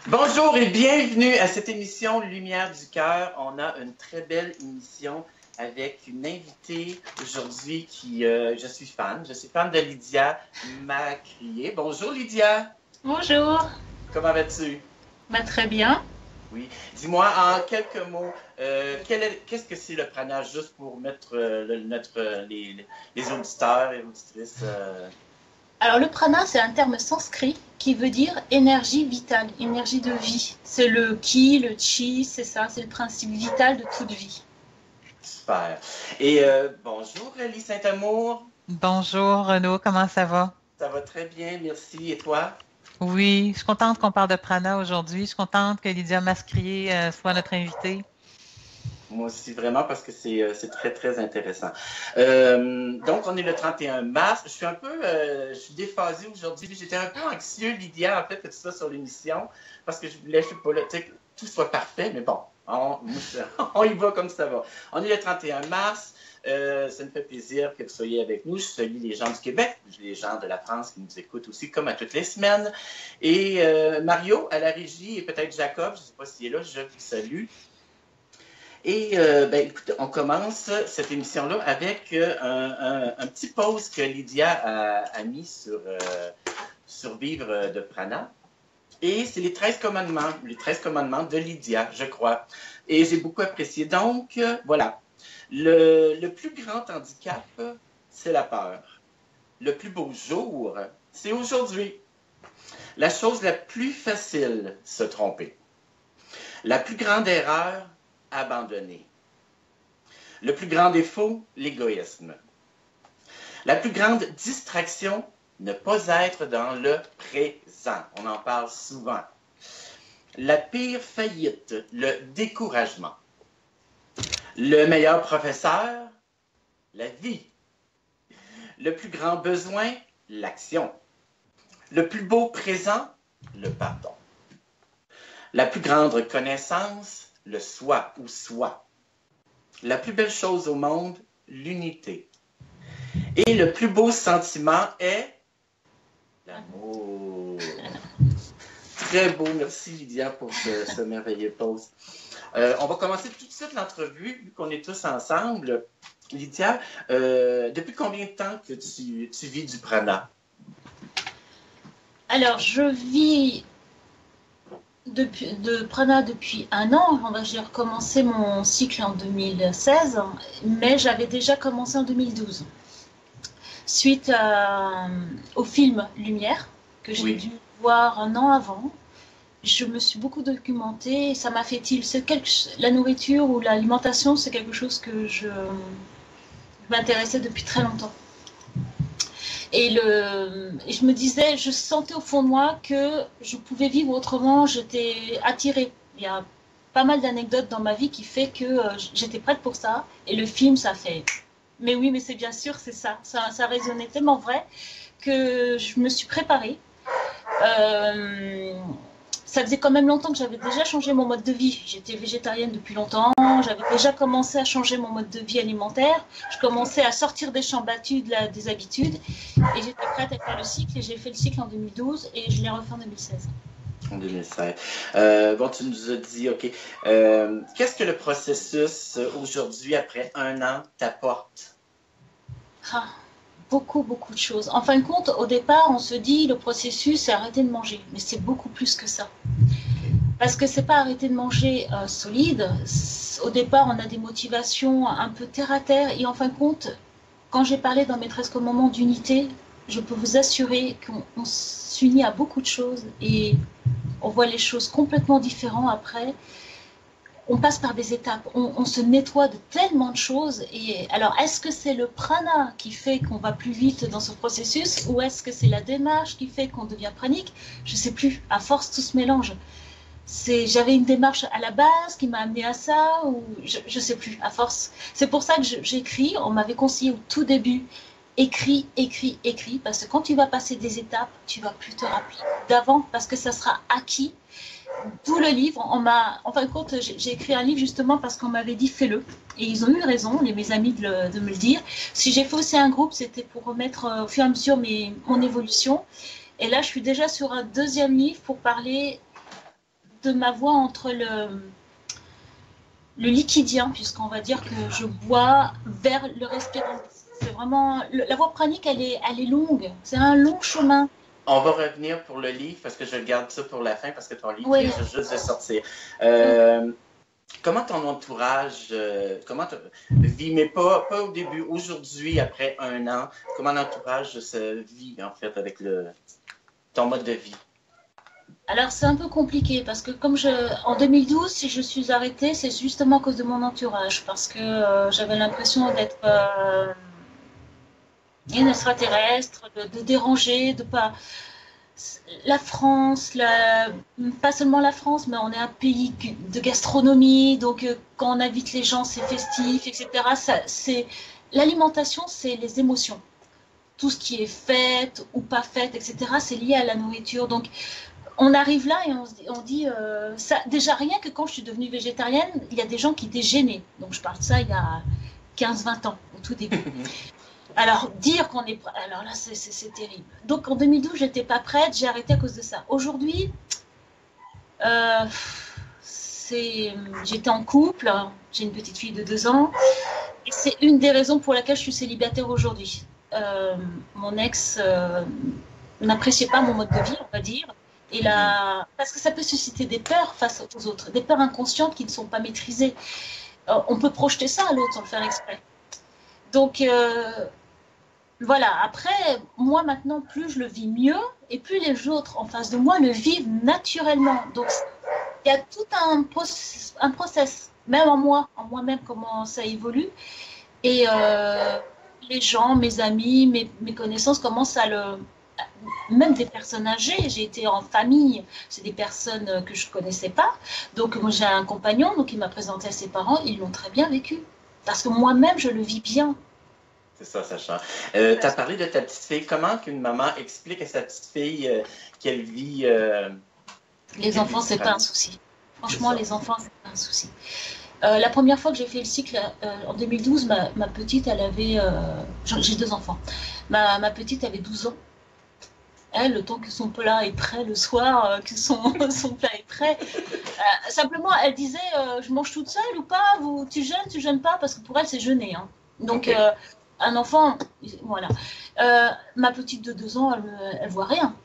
Bonjour et bienvenue à cette émission Lumière du cœur. On a une très belle émission avec une invitée aujourd'hui je suis fan. Je suis fan de Lydia Macrier. Bonjour Lydia. Bonjour, Comment vas-tu? très bien. Oui. Dis-moi en quelques mots, qu'est-ce que c'est le prana, juste pour mettre les auditeurs et auditrices. Alors le prana, c'est un terme sanskrit qui veut dire énergie vitale, énergie de vie. C'est le ki, le chi, c'est ça, c'est le principe vital de toute vie. Super. Et bonjour Ellie Saint-Amour. Bonjour Renaud, comment ça va? Ça va très bien, merci. Et toi? Oui, je suis contente qu'on parle de prana aujourd'hui. Je suis contente que Lydia Mascrier soit notre invitée. Moi aussi, vraiment, parce que c'est très, très intéressant. Donc, on est le 31 mars. Je suis déphasée aujourd'hui. J'étais un peu anxieux, Lydia, en fait, que tu sois sur l'émission, parce que je voulais, je sais pas, là, que tout soit parfait, mais bon, on y va comme ça va. On est le 31 mars. Ça me fait plaisir que vous soyez avec nous. Je salue les gens du Québec, les gens de la France qui nous écoutent aussi, comme à toutes les semaines. Et Mario, à la régie, et peut-être Jacob, je ne sais pas s'il est là, je vous salue. Et écoute, on commence cette émission-là avec un petit post que Lydia a mis sur Vivre de Prana. Et c'est les 13 commandements de Lydia, je crois. Et j'ai beaucoup apprécié. Donc, voilà. Le plus grand handicap, c'est la peur. Le plus beau jour, c'est aujourd'hui. La chose la plus facile, se tromper. La plus grande erreur, abandonner. Le plus grand défaut, l'égoïsme. La plus grande distraction, ne pas être dans le présent. On en parle souvent. La pire faillite, le découragement. Le meilleur professeur, la vie. Le plus grand besoin, l'action. Le plus beau présent, le pardon. La plus grande connaissance, le soi ou soi. La plus belle chose au monde, l'unité. Et le plus beau sentiment est l'amour. Très beau, merci Lydia pour ce merveilleux post. On va commencer tout de suite l'entrevue, vu qu'on est tous ensemble. Lydia, depuis combien de temps que tu vis du prana? Alors, je vis de prana depuis un an. J'ai recommencé mon cycle en 2016, mais j'avais déjà commencé en 2012. Suite au film Lumière, que j'ai dû voir un an avant. Je me suis beaucoup documentée et ça m'a fait tilt. La nourriture ou l'alimentation, c'est quelque chose que je m'intéressais depuis très longtemps. Et je me disais, je sentais au fond de moi que je pouvais vivre autrement, j'étais attirée. Il y a pas mal d'anecdotes dans ma vie qui fait que j'étais prête pour ça. Et le film, ça fait... Mais oui, mais c'est bien sûr, c'est ça. Ça résonnait tellement vrai que je me suis préparée. Ça faisait quand même longtemps que j'avais déjà changé mon mode de vie. J'étais végétarienne depuis longtemps, j'avais déjà commencé à changer mon mode de vie alimentaire, je commençais à sortir des champs battus des habitudes et j'étais prête à faire le cycle et j'ai fait le cycle en 2012 et je l'ai refait en 2016. En 2016. Bon, tu nous as dit, OK, qu'est-ce que le processus aujourd'hui, après un an, t'apporte? Beaucoup de choses. En fin de compte, au départ, on se dit le processus, c'est arrêter de manger. Mais c'est beaucoup plus que ça. Parce que c'est pas arrêter de manger solide. Au départ, on a des motivations un peu terre à terre. Et en fin de compte, quand j'ai parlé dans mes 13 commandements d'unité, je peux vous assurer qu'on s'unit à beaucoup de choses et on voit les choses complètement différentes après. On passe par des étapes, on se nettoie de tellement de choses. Et alors, est-ce que c'est le prana qui fait qu'on va plus vite dans ce processus ou est-ce que c'est la démarche qui fait qu'on devient pranique? Je ne sais plus. À force, tout se mélange. J'avais une démarche à la base qui m'a amené à ça ou je ne sais plus. À force, c'est pour ça que j'écris. On m'avait conseillé au tout début. Écris, parce que quand tu vas passer des étapes, tu vas plus te rappeler d'avant parce que ça sera acquis. D'où le livre, en fin de compte, j'ai écrit un livre justement parce qu'on m'avait dit fais-le. Et ils ont eu raison, mes amis, de me le dire. Si j'ai fait aussi un groupe, c'était pour remettre au fur et à mesure mon évolution. Et là, je suis déjà sur un deuxième livre pour parler de ma voix entre le liquidien, puisqu'on va dire que je bois vers le respirant. C'est vraiment la voie pranique, elle est longue. C'est un long chemin. On va revenir pour le livre parce que je garde ça pour la fin parce que ton livre Oui. vient juste de sortir. Comment ton entourage vit, mais pas au début, aujourd'hui, après 1 an, comment l'entourage se vit en fait avec ton mode de vie? Alors c'est un peu compliqué parce que en 2012, si je suis arrêtée, c'est justement à cause de mon entourage parce que j'avais l'impression d'être une extraterrestre, de déranger, de pas. La France, pas seulement la France, mais on est un pays de gastronomie, donc quand on invite les gens, c'est festif, etc. L'alimentation, c'est les émotions. Tout ce qui est fête ou pas fête, etc., c'est lié à la nourriture. Donc, on arrive là et on dit ça. Déjà, rien que quand je suis devenue végétarienne, il y a des gens qui étaient gênés. Donc, je parle de ça il y a 15-20 ans, au tout début. Alors, dire qu'on est prêt, alors là, c'est terrible. Donc, en 2012, je n'étais pas prête, j'ai arrêté à cause de ça. Aujourd'hui, j'étais en couple, j'ai une petite fille de 2 ans, et c'est une des raisons pour laquelle je suis célibataire aujourd'hui. Mon ex n'appréciait pas mon mode de vie, on va dire, parce que ça peut susciter des peurs face aux autres, des peurs inconscientes qui ne sont pas maîtrisées. On peut projeter ça à l'autre sans le faire exprès. Donc, voilà, après, moi maintenant, plus je le vis mieux, et plus les autres en face de moi le vivent naturellement. Donc, il y a tout un process, même en moi-même, comment ça évolue. Et les gens, mes amis, mes connaissances commencent même des personnes âgées, j'ai été en famille, c'est des personnes que je ne connaissais pas. Donc, moi, j'ai un compagnon, donc il m'a présenté à ses parents, ils l'ont très bien vécu. Parce que moi-même, je le vis bien. C'est ça, Sacha. Tu as parlé de ta petite fille. Comment qu'une maman explique à sa petite fille qu'elle vit... Les enfants, c'est pas un souci. Franchement, les enfants, c'est pas un souci. La première fois que j'ai fait le cycle, en 2012, ma petite, elle avait... j'ai 2 enfants. Ma petite avait 12 ans. Elle, le temps que son plat est prêt le soir, que son plat est prêt, simplement, elle disait je mange toute seule ou pas, tu jeûnes pas, parce que pour elle, c'est jeûner. Hein. Donc, okay. Un enfant, voilà. Ma petite de 2 ans, elle voit rien.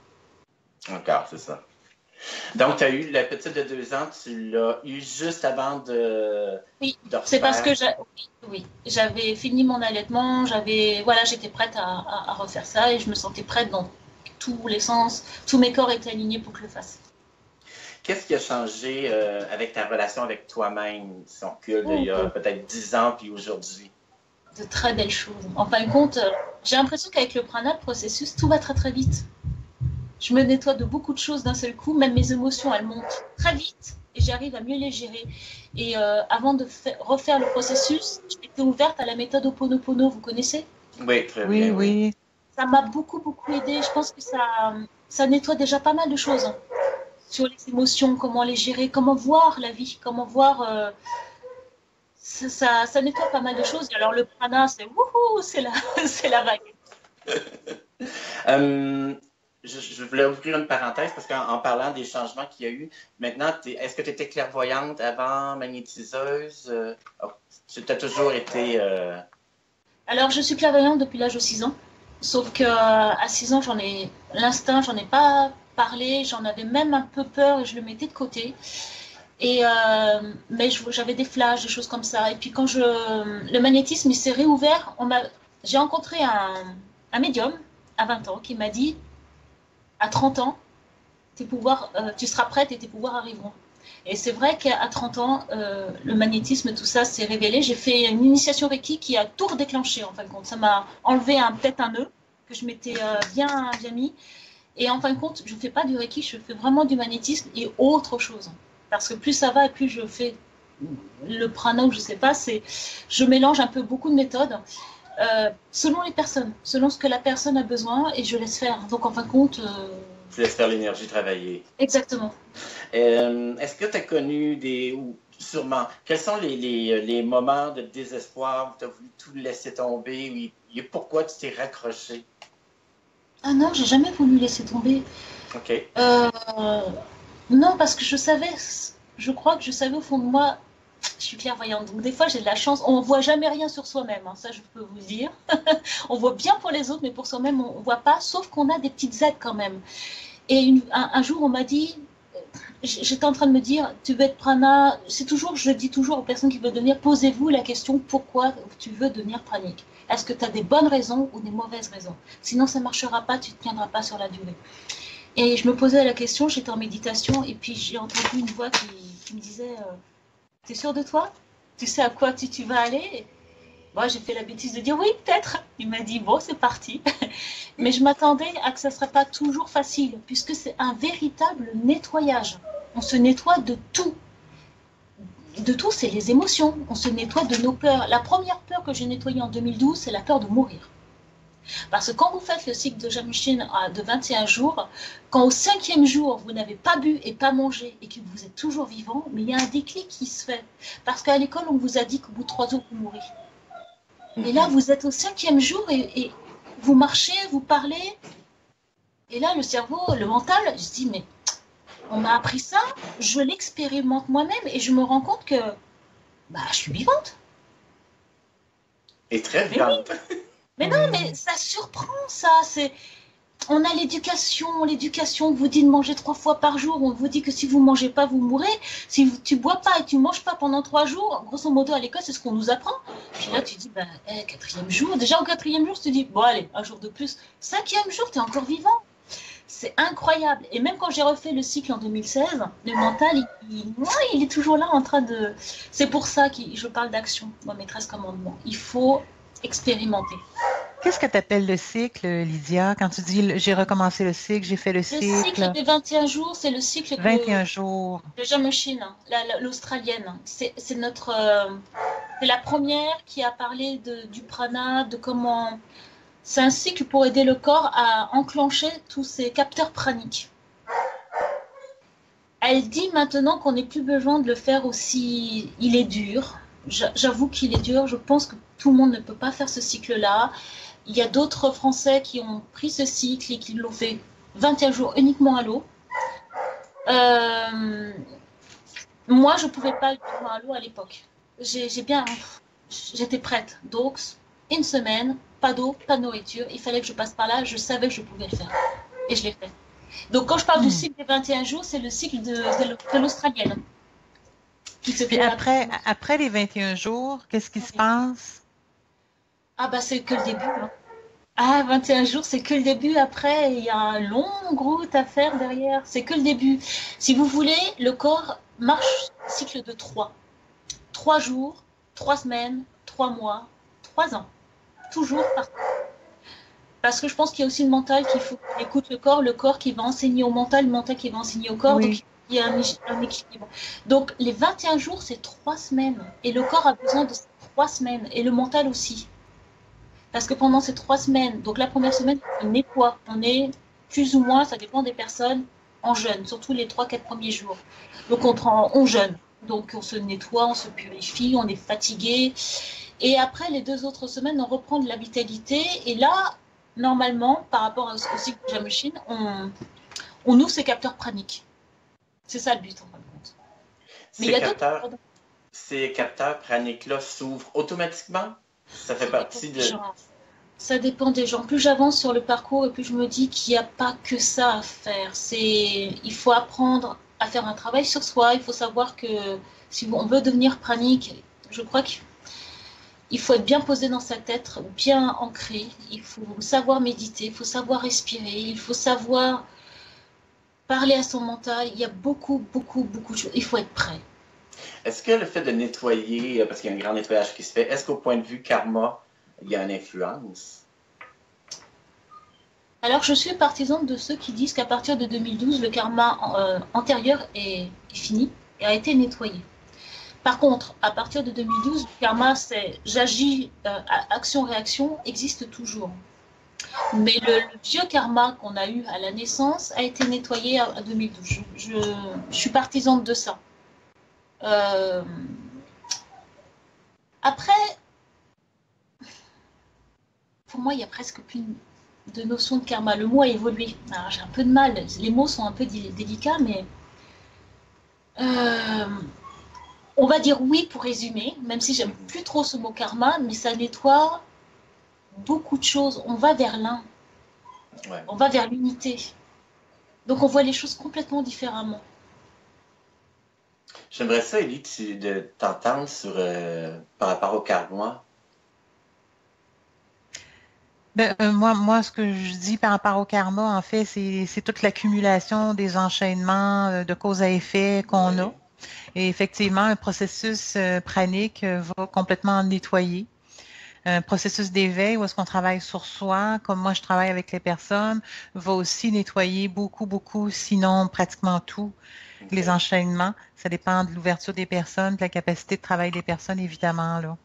Encore, c'est ça. Donc, tu as eu la petite de 2 ans, tu l'as eu juste avant de. Oui, c'est parce que j'avais fini mon allaitement, j'étais prête à refaire ça et je me sentais prête dans tous les sens, tous mes corps étaient alignés pour que je le fasse. Qu'est-ce qui a changé avec ta relation avec toi-même, si on recule il y a peut-être 10 ans puis aujourd'hui? De très belles choses. En fin de compte, j'ai l'impression qu'avec le prana, le processus, tout va très très vite. Je me nettoie de beaucoup de choses d'un seul coup, même mes émotions, elles montent très vite et j'arrive à mieux les gérer. Et avant de refaire le processus, j'étais ouverte à la méthode Ho'oponopono, vous connaissez? Oui, très bien. Oui. Ça m'a beaucoup aidé. Je pense que ça nettoie déjà pas mal de choses hein, sur les émotions, comment les gérer, comment voir la vie, comment voir... Ça nettoie pas mal de choses. Et alors le prana, c'est wouhou, c'est la vague. Je voulais ouvrir une parenthèse parce qu'en parlant des changements qu'il y a eu, maintenant, est-ce que tu étais clairvoyante avant, magnétiseuse? Tu as toujours été... Alors, je suis clairvoyante depuis l'âge de 6 ans. Sauf qu'à 6 ans, l'instinct, j'en ai pas parlé, j'en avais même un peu peur et je le mettais de côté. Mais j'avais des flashs, des choses comme ça. Et puis quand le magnétisme il s'est réouvert, j'ai rencontré un médium à 20 ans qui m'a dit à 30 ans, tu seras prête et tes pouvoirs arriveront. Et c'est vrai qu'à 30 ans, le magnétisme, tout ça s'est révélé. J'ai fait une initiation Reiki qui a tout redéclenché en fin de compte. Ça m'a enlevé peut-être un nœud que je m'étais bien mis. Et en fin de compte, je ne fais pas du Reiki, je fais vraiment du magnétisme et autre chose. Parce que plus ça va et plus je fais le prana ou je ne sais pas, je mélange un peu beaucoup de méthodes selon les personnes, selon ce que la personne a besoin et je laisse faire. Donc en fin de compte... Tu laisses faire l'énergie travailler. Exactement. Est-ce que tu as connu sûrement, quels sont les moments de désespoir où tu as voulu tout laisser tomber, pourquoi tu t'es raccroché? Ah non, j'ai jamais voulu laisser tomber. OK. Non, parce que je crois que je savais au fond de moi, je suis clairvoyante. Donc des fois, j'ai de la chance. On ne voit jamais rien sur soi-même, hein, ça je peux vous dire. On voit bien pour les autres, mais pour soi-même, on ne voit pas, sauf qu'on a des petites aides quand même. Et un jour, on m'a dit, j'étais en train de me dire, tu veux être prana, je dis toujours aux personnes qui veulent devenir, posez-vous la question, pourquoi tu veux devenir pranique? Est-ce que tu as des bonnes raisons ou des mauvaises raisons? Sinon, ça ne marchera pas, tu ne tiendras pas sur la durée. Et je me posais la question, j'étais en méditation, et puis j'ai entendu une voix qui me disait, t'es sûre de toi? Tu sais à quoi tu vas aller? Moi, j'ai fait la bêtise de dire oui, peut-être. Il m'a dit, bon, c'est parti. Mais je m'attendais à que ça ne serait pas toujours facile, puisque c'est un véritable nettoyage. On se nettoie de tout. De tout, c'est les émotions. On se nettoie de nos peurs. La première peur que j'ai nettoyée en 2012, c'est la peur de mourir. Parce que quand vous faites le cycle de Jamshin de 21 jours, quand au 5e jour, vous n'avez pas bu et pas mangé et que vous êtes toujours vivant, mais il y a un déclic qui se fait. Parce qu'à l'école, on vous a dit qu'au bout de 3 jours, vous mourrez. Et là, vous êtes au 5e jour et vous marchez, vous parlez. Et là, le cerveau, le mental, je se dis, mais on m'a appris ça, je l'expérimente moi-même et je me rends compte que je suis vivante. Et très vivante. Oui. Mais non, mais ça surprend, ça. On a l'éducation vous dit de manger 3 fois par jour. On vous dit que si vous ne mangez pas, vous mourrez. Si tu ne bois pas et tu ne manges pas pendant 3 jours, grosso modo, à l'école, c'est ce qu'on nous apprend. Puis là, tu dis, 4e jour. Déjà, au 4e jour, tu te dis, bon, allez, un jour de plus. 5e jour, tu es encore vivant. C'est incroyable. Et même quand j'ai refait le cycle en 2016, le mental, il est toujours là en train de... C'est pour ça que je parle d'action, moi, mes 13 commandements. Il faut expérimenter. Qu'est-ce que tu appelles le cycle, Lydia? Quand tu dis j'ai recommencé le cycle, j'ai fait le cycle. Le cycle des 21 jours, c'est le cycle 21 jours. de Jamshin, l'Australienne. C'est la première qui a parlé du prana, de comment. C'est un cycle pour aider le corps à enclencher tous ces capteurs praniques. Elle dit maintenant qu'on n'est plus besoin de le faire aussi. Il est dur. J'avoue qu'il est dur. Je pense que tout le monde ne peut pas faire ce cycle-là. Il y a d'autres Français qui ont pris ce cycle et qui l'ont fait 21 jours uniquement à l'eau. Moi, je ne pouvais pas le faire à l'eau à l'époque. J'étais prête. Donc, une semaine, pas d'eau, pas de nourriture. Il fallait que je passe par là. Je savais que je pouvais le faire. Et je l'ai fait. Donc, quand je parle du cycle des 21 jours, c'est le cycle de l'Australienne. Puis après les 21 jours, qu'est-ce qui se passe? C'est que le début. Hein. 21 jours, c'est que le début. Après, il y a un long route à faire derrière. C'est que le début. Si vous voulez, le corps marche cycle de 3. 3 jours, 3 semaines, 3 mois, 3 ans. Toujours partout. Parce que je pense qu'il y a aussi le mental qu'il faut qu'on écoute le corps qui va enseigner au mental, le mental qui va enseigner au corps. Oui. Donc, il y a un équilibre. Donc, les 21 jours, c'est 3 semaines. Et le corps a besoin de ces 3 semaines. Et le mental aussi. Parce que pendant ces 3 semaines, donc la première semaine, on nettoie. On est plus ou moins, ça dépend des personnes, en jeûne, surtout les 3-4 premiers jours. Donc, on jeûne. Donc, on se nettoie, on se purifie, on est fatigué. Et après, les 2 autres semaines, on reprend de la vitalité. Et là, normalement, par rapport au cycle de Jamshin, on ouvre ses capteurs praniques. C'est ça le but, en fin de compte. Ces capteurs praniques-là s'ouvrent automatiquement? Ça fait partie de... Ça dépend des gens. Plus j'avance sur le parcours et plus je me dis qu'il n'y a pas que ça à faire. Il faut apprendre à faire un travail sur soi. Il faut savoir que si on veut devenir pranique, je crois qu'il faut être bien posé dans sa tête, bien ancré. Il faut savoir méditer, il faut savoir respirer, il faut savoir parler à son mental. Il y a beaucoup de choses. Il faut être prêt. Est-ce que le fait de nettoyer, parce qu'il y a un grand nettoyage qui se fait, est-ce qu'au point de vue karma, il y a une influence? Alors, je suis partisane de ceux qui disent qu'à partir de 2012, le karma antérieur est fini et a été nettoyé. Par contre, à partir de 2012, le karma, c'est j'agis, action-réaction, existe toujours. Mais le vieux karma qu'on a eu à la naissance a été nettoyé à 2012. Je suis partisane de ça. Après, pour moi, il y a presque plus de notion de karma. Le mot a évolué. Alors, j'ai un peu de mal. Les mots sont un peu délicats, mais Euh, on va dire oui pour résumer, même si j'aime plus trop ce mot karma, mais ça nettoie beaucoup de choses. On va vers l'un, Ouais. on va vers l'unité. Donc on voit les choses complètement différemment. J'aimerais ça, Élie, de t'entendre sur par rapport au karma. Moi, ce que je dis par rapport au karma, en fait, c'est toute l'accumulation des enchaînements de cause à effet qu'on a. Et effectivement, un processus pranique va complètement nettoyer. Un processus d'éveil où est-ce qu'on travaille sur soi, comme moi je travaille avec les personnes, va aussi nettoyer beaucoup, beaucoup, sinon pratiquement tout, les enchaînements. Ça dépend de l'ouverture des personnes, de la capacité de travail des personnes, évidemment, là.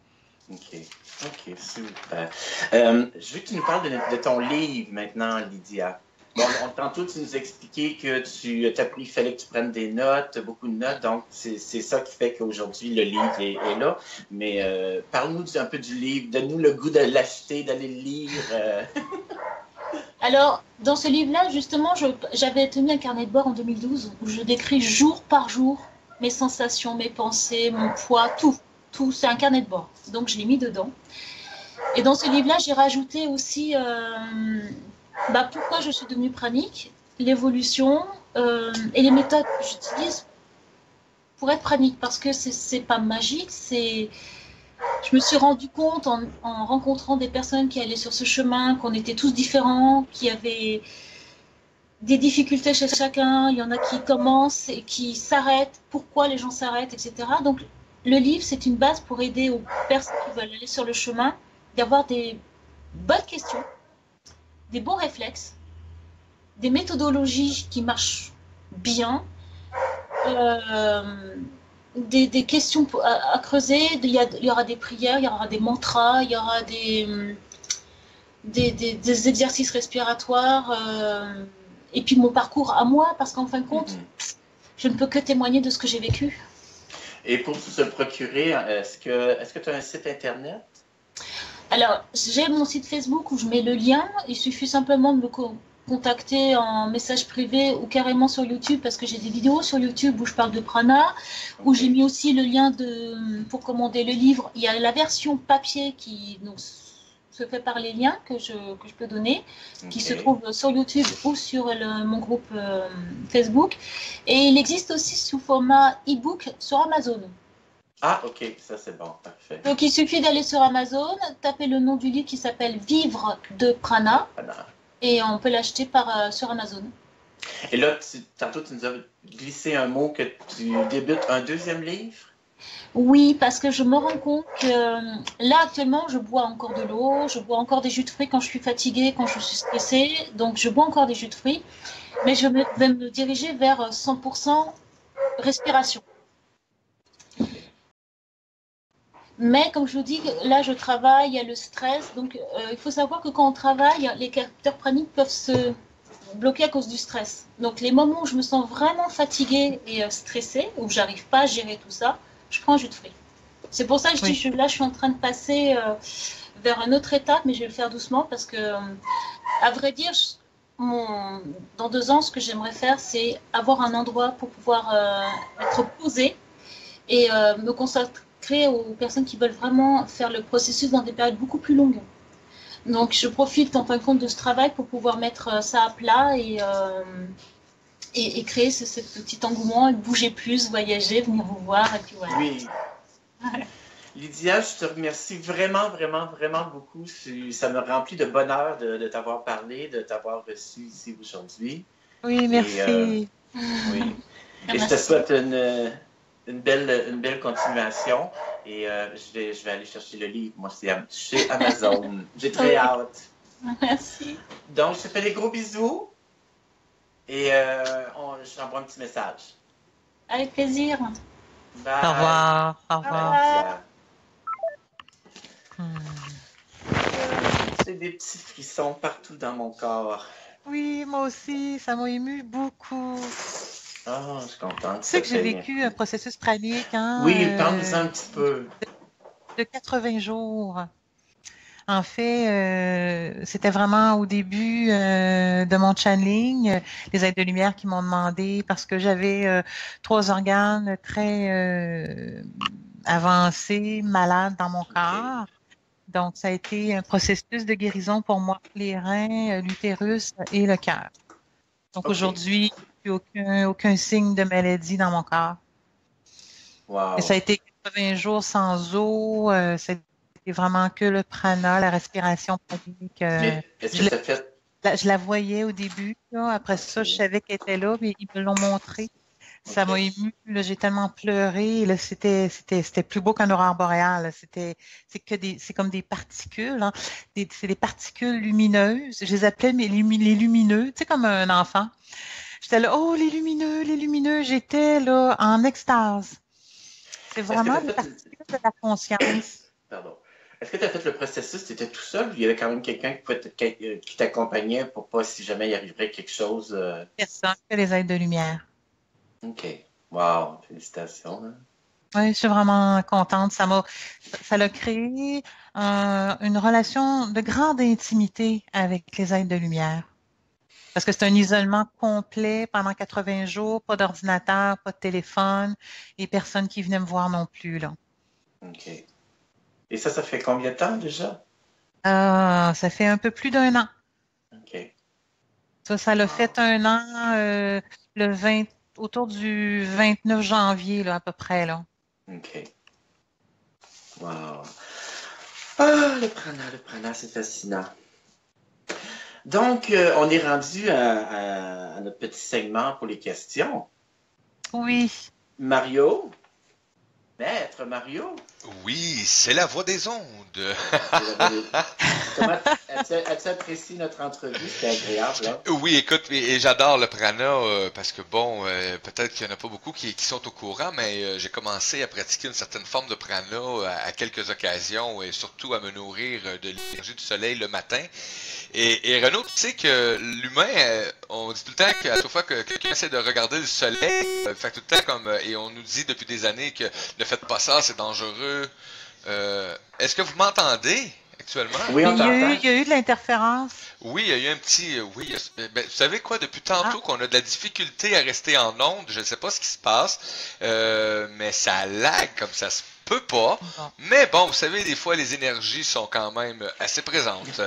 OK. OK, super. Je veux que tu nous parles de ton livre maintenant, Lydia. Bon, tantôt, tu nous expliquais que il fallait que tu prennes des notes, beaucoup de notes, donc c'est ça qui fait qu'aujourd'hui, le livre est là. Mais parle-nous un peu du livre, donne-nous le goût de l'acheter, d'aller le lire. Alors, dans ce livre-là, justement, j'avais tenu un carnet de bord en 2012 où je décris jour par jour mes sensations, mes pensées, mon poids, tout. Tout, c'est un carnet de bord. Donc, je l'ai mis dedans. Et dans ce livre-là, j'ai rajouté aussi pourquoi je suis devenue pranique, l'évolution et les méthodes que j'utilise pour être pranique. Parce que c'est pas magique, je me suis rendu compte en rencontrant des personnes qui allaient sur ce chemin, qu'on était tous différents, qu'il y avait des difficultés chez chacun, il y en a qui commencent et qui s'arrêtent, pourquoi les gens s'arrêtent, etc. Donc le livre, c'est une base pour aider aux personnes qui veulent aller sur le chemin, d'avoir des bonnes questions, des bons réflexes, des méthodologies qui marchent bien, des questions à creuser. Il y aura des prières, il y aura des mantras, il y aura des exercices respiratoires, et puis mon parcours à moi, parce qu'en fin de compte, je ne peux que témoigner de ce que j'ai vécu. Et pour se le procurer, est-ce que tu as un site internet? Alors, j'ai mon site Facebook où je mets le lien. Il suffit simplement de me contacter en message privé ou carrément sur YouTube, parce que j'ai des vidéos sur YouTube où je parle de prana, où j'ai mis aussi le lien pour commander le livre. Il y a la version papier qui se fait par les liens que je peux donner, qui se trouve sur YouTube ou sur mon groupe Facebook. Et il existe aussi sous format e-book sur Amazon. Ah, ok, ça c'est bon, parfait. Donc il suffit d'aller sur Amazon, taper le nom du livre qui s'appelle Vivre de Prana, et on peut l'acheter sur Amazon. Et là, tantôt tu nous as glissé un mot que tu débutes un deuxième livre? Oui, parce que je me rends compte que là actuellement je bois encore de l'eau, je bois encore des jus de fruits quand je suis fatiguée, quand je suis stressée, donc je bois encore des jus de fruits, mais je vais me diriger vers 100% respiration. Mais comme je vous dis, là je travaille, il y a le stress, donc il faut savoir que quand on travaille, les capteurs praniques peuvent se bloquer à cause du stress. Donc les moments où je me sens vraiment fatiguée et stressée, où j'arrive pas à gérer tout ça, je prends un jus de fruits. C'est pour ça que je dis, là je suis en train de passer vers une autre étape, mais je vais le faire doucement parce que, à vrai dire, dans 2 ans, ce que j'aimerais faire, c'est avoir un endroit pour pouvoir être posée et me consacrer aux personnes qui veulent vraiment faire le processus dans des périodes beaucoup plus longues. Donc je profite en fin de compte de ce travail pour pouvoir mettre ça à plat et créer ce petit engouement, et bouger plus, voyager, venir vous voir, et puis voilà. Oui. Lydia, je te remercie vraiment, vraiment, vraiment beaucoup. Ça me remplit de bonheur de t'avoir parlé, de t'avoir reçu ici aujourd'hui. Oui, merci. Oui. Et je te souhaite une belle continuation. Et je vais aller chercher le livre, moi, c'est chez Amazon. J'ai très hâte. Merci. Donc, je te fais des gros bisous. Et je t'envoie un petit message. Avec plaisir. Bye. Au revoir. Au revoir. J'ai des petits frissons partout dans mon corps. Oui, moi aussi, ça m'a ému beaucoup. Ah, je suis contente. Tu sais que j'ai vécu un processus pranique, hein? Oui, parle-nous un petit peu. De 80 jours. En fait, c'était vraiment au début de mon channeling, les aides de lumière qui m'ont demandé parce que j'avais 3 organes très avancés, malades dans mon OK. corps. Donc, ça a été un processus de guérison pour moi, les reins, l'utérus et le cœur. Donc, OK. aujourd'hui, il n'y a plus aucun signe de maladie dans mon corps. Et ça a Wow. été 80 jours sans eau. C'était vraiment que le prana, la respiration pranique. Mais est-ce que Je, tu as fait... je la voyais au début. Là. Après ça, je OK. savais qu'elle était là, mais ils me l'ont montré. Ça m'a OK. ému. Là, j'ai tellement pleuré. Là, c'était plus beau qu'un aurore boréale. C'est comme des particules. Hein. C'est des particules lumineuses. Je les appelais les lumineux, tu sais, comme un enfant. J'étais là, oh, les lumineux, les lumineux. J'étais là en extase. C'est Est-ce que tu vraiment as des fait... particules de la conscience. Pardon. Est-ce que tu as fait le processus, tu étais tout seul ou il y avait quand même quelqu'un qui t'accompagnait pour pas si jamais il arriverait quelque chose? Personne que les aides de lumière. OK. Wow. Félicitations. Hein. Oui, je suis vraiment contente. Ça l'a créé une relation de grande intimité avec les aides de lumière. Parce que c'est un isolement complet pendant 80 jours, pas d'ordinateur, pas de téléphone et personne qui venait me voir non plus, là. OK. Et ça fait combien de temps déjà? Ça fait un peu plus d'1 an. OK. Ça l'a Wow. fait 1 an le 20, autour du 29 janvier, là, à peu près, là. OK. Wow. Le prana, c'est fascinant. Donc, on est rendu à notre petit segment pour les questions. Oui. Mario, maître Mario, Oui, c'est la voix des ondes. c'est la voix des- comment as-tu apprécié notre entrevue? C'était agréable, hein? Oui, écoute, et j'adore le prana parce que bon, peut-être qu'il n'y en a pas beaucoup qui sont au courant, mais j'ai commencé à pratiquer une certaine forme de prana à quelques occasions et surtout à me nourrir de l'énergie du soleil le matin. Et Renaud, tu sais que l'humain, on dit tout le temps qu'à chaque fois que quelqu'un essaie de regarder le soleil, fait tout le temps comme, et on nous dit depuis des années que ne faites pas ça, c'est dangereux. Est-ce que vous m'entendez actuellement? Oui, on t'entend. Il y a eu de l'interférence. Oui, il y a eu un petit, oui. Ben, vous savez quoi, depuis tantôt Ah, qu'on a de la difficulté à rester en onde, je ne sais pas ce qui se passe, mais ça lag comme ça se peut pas. bon. Mais bon, vous savez, des fois, les énergies sont quand même assez présentes.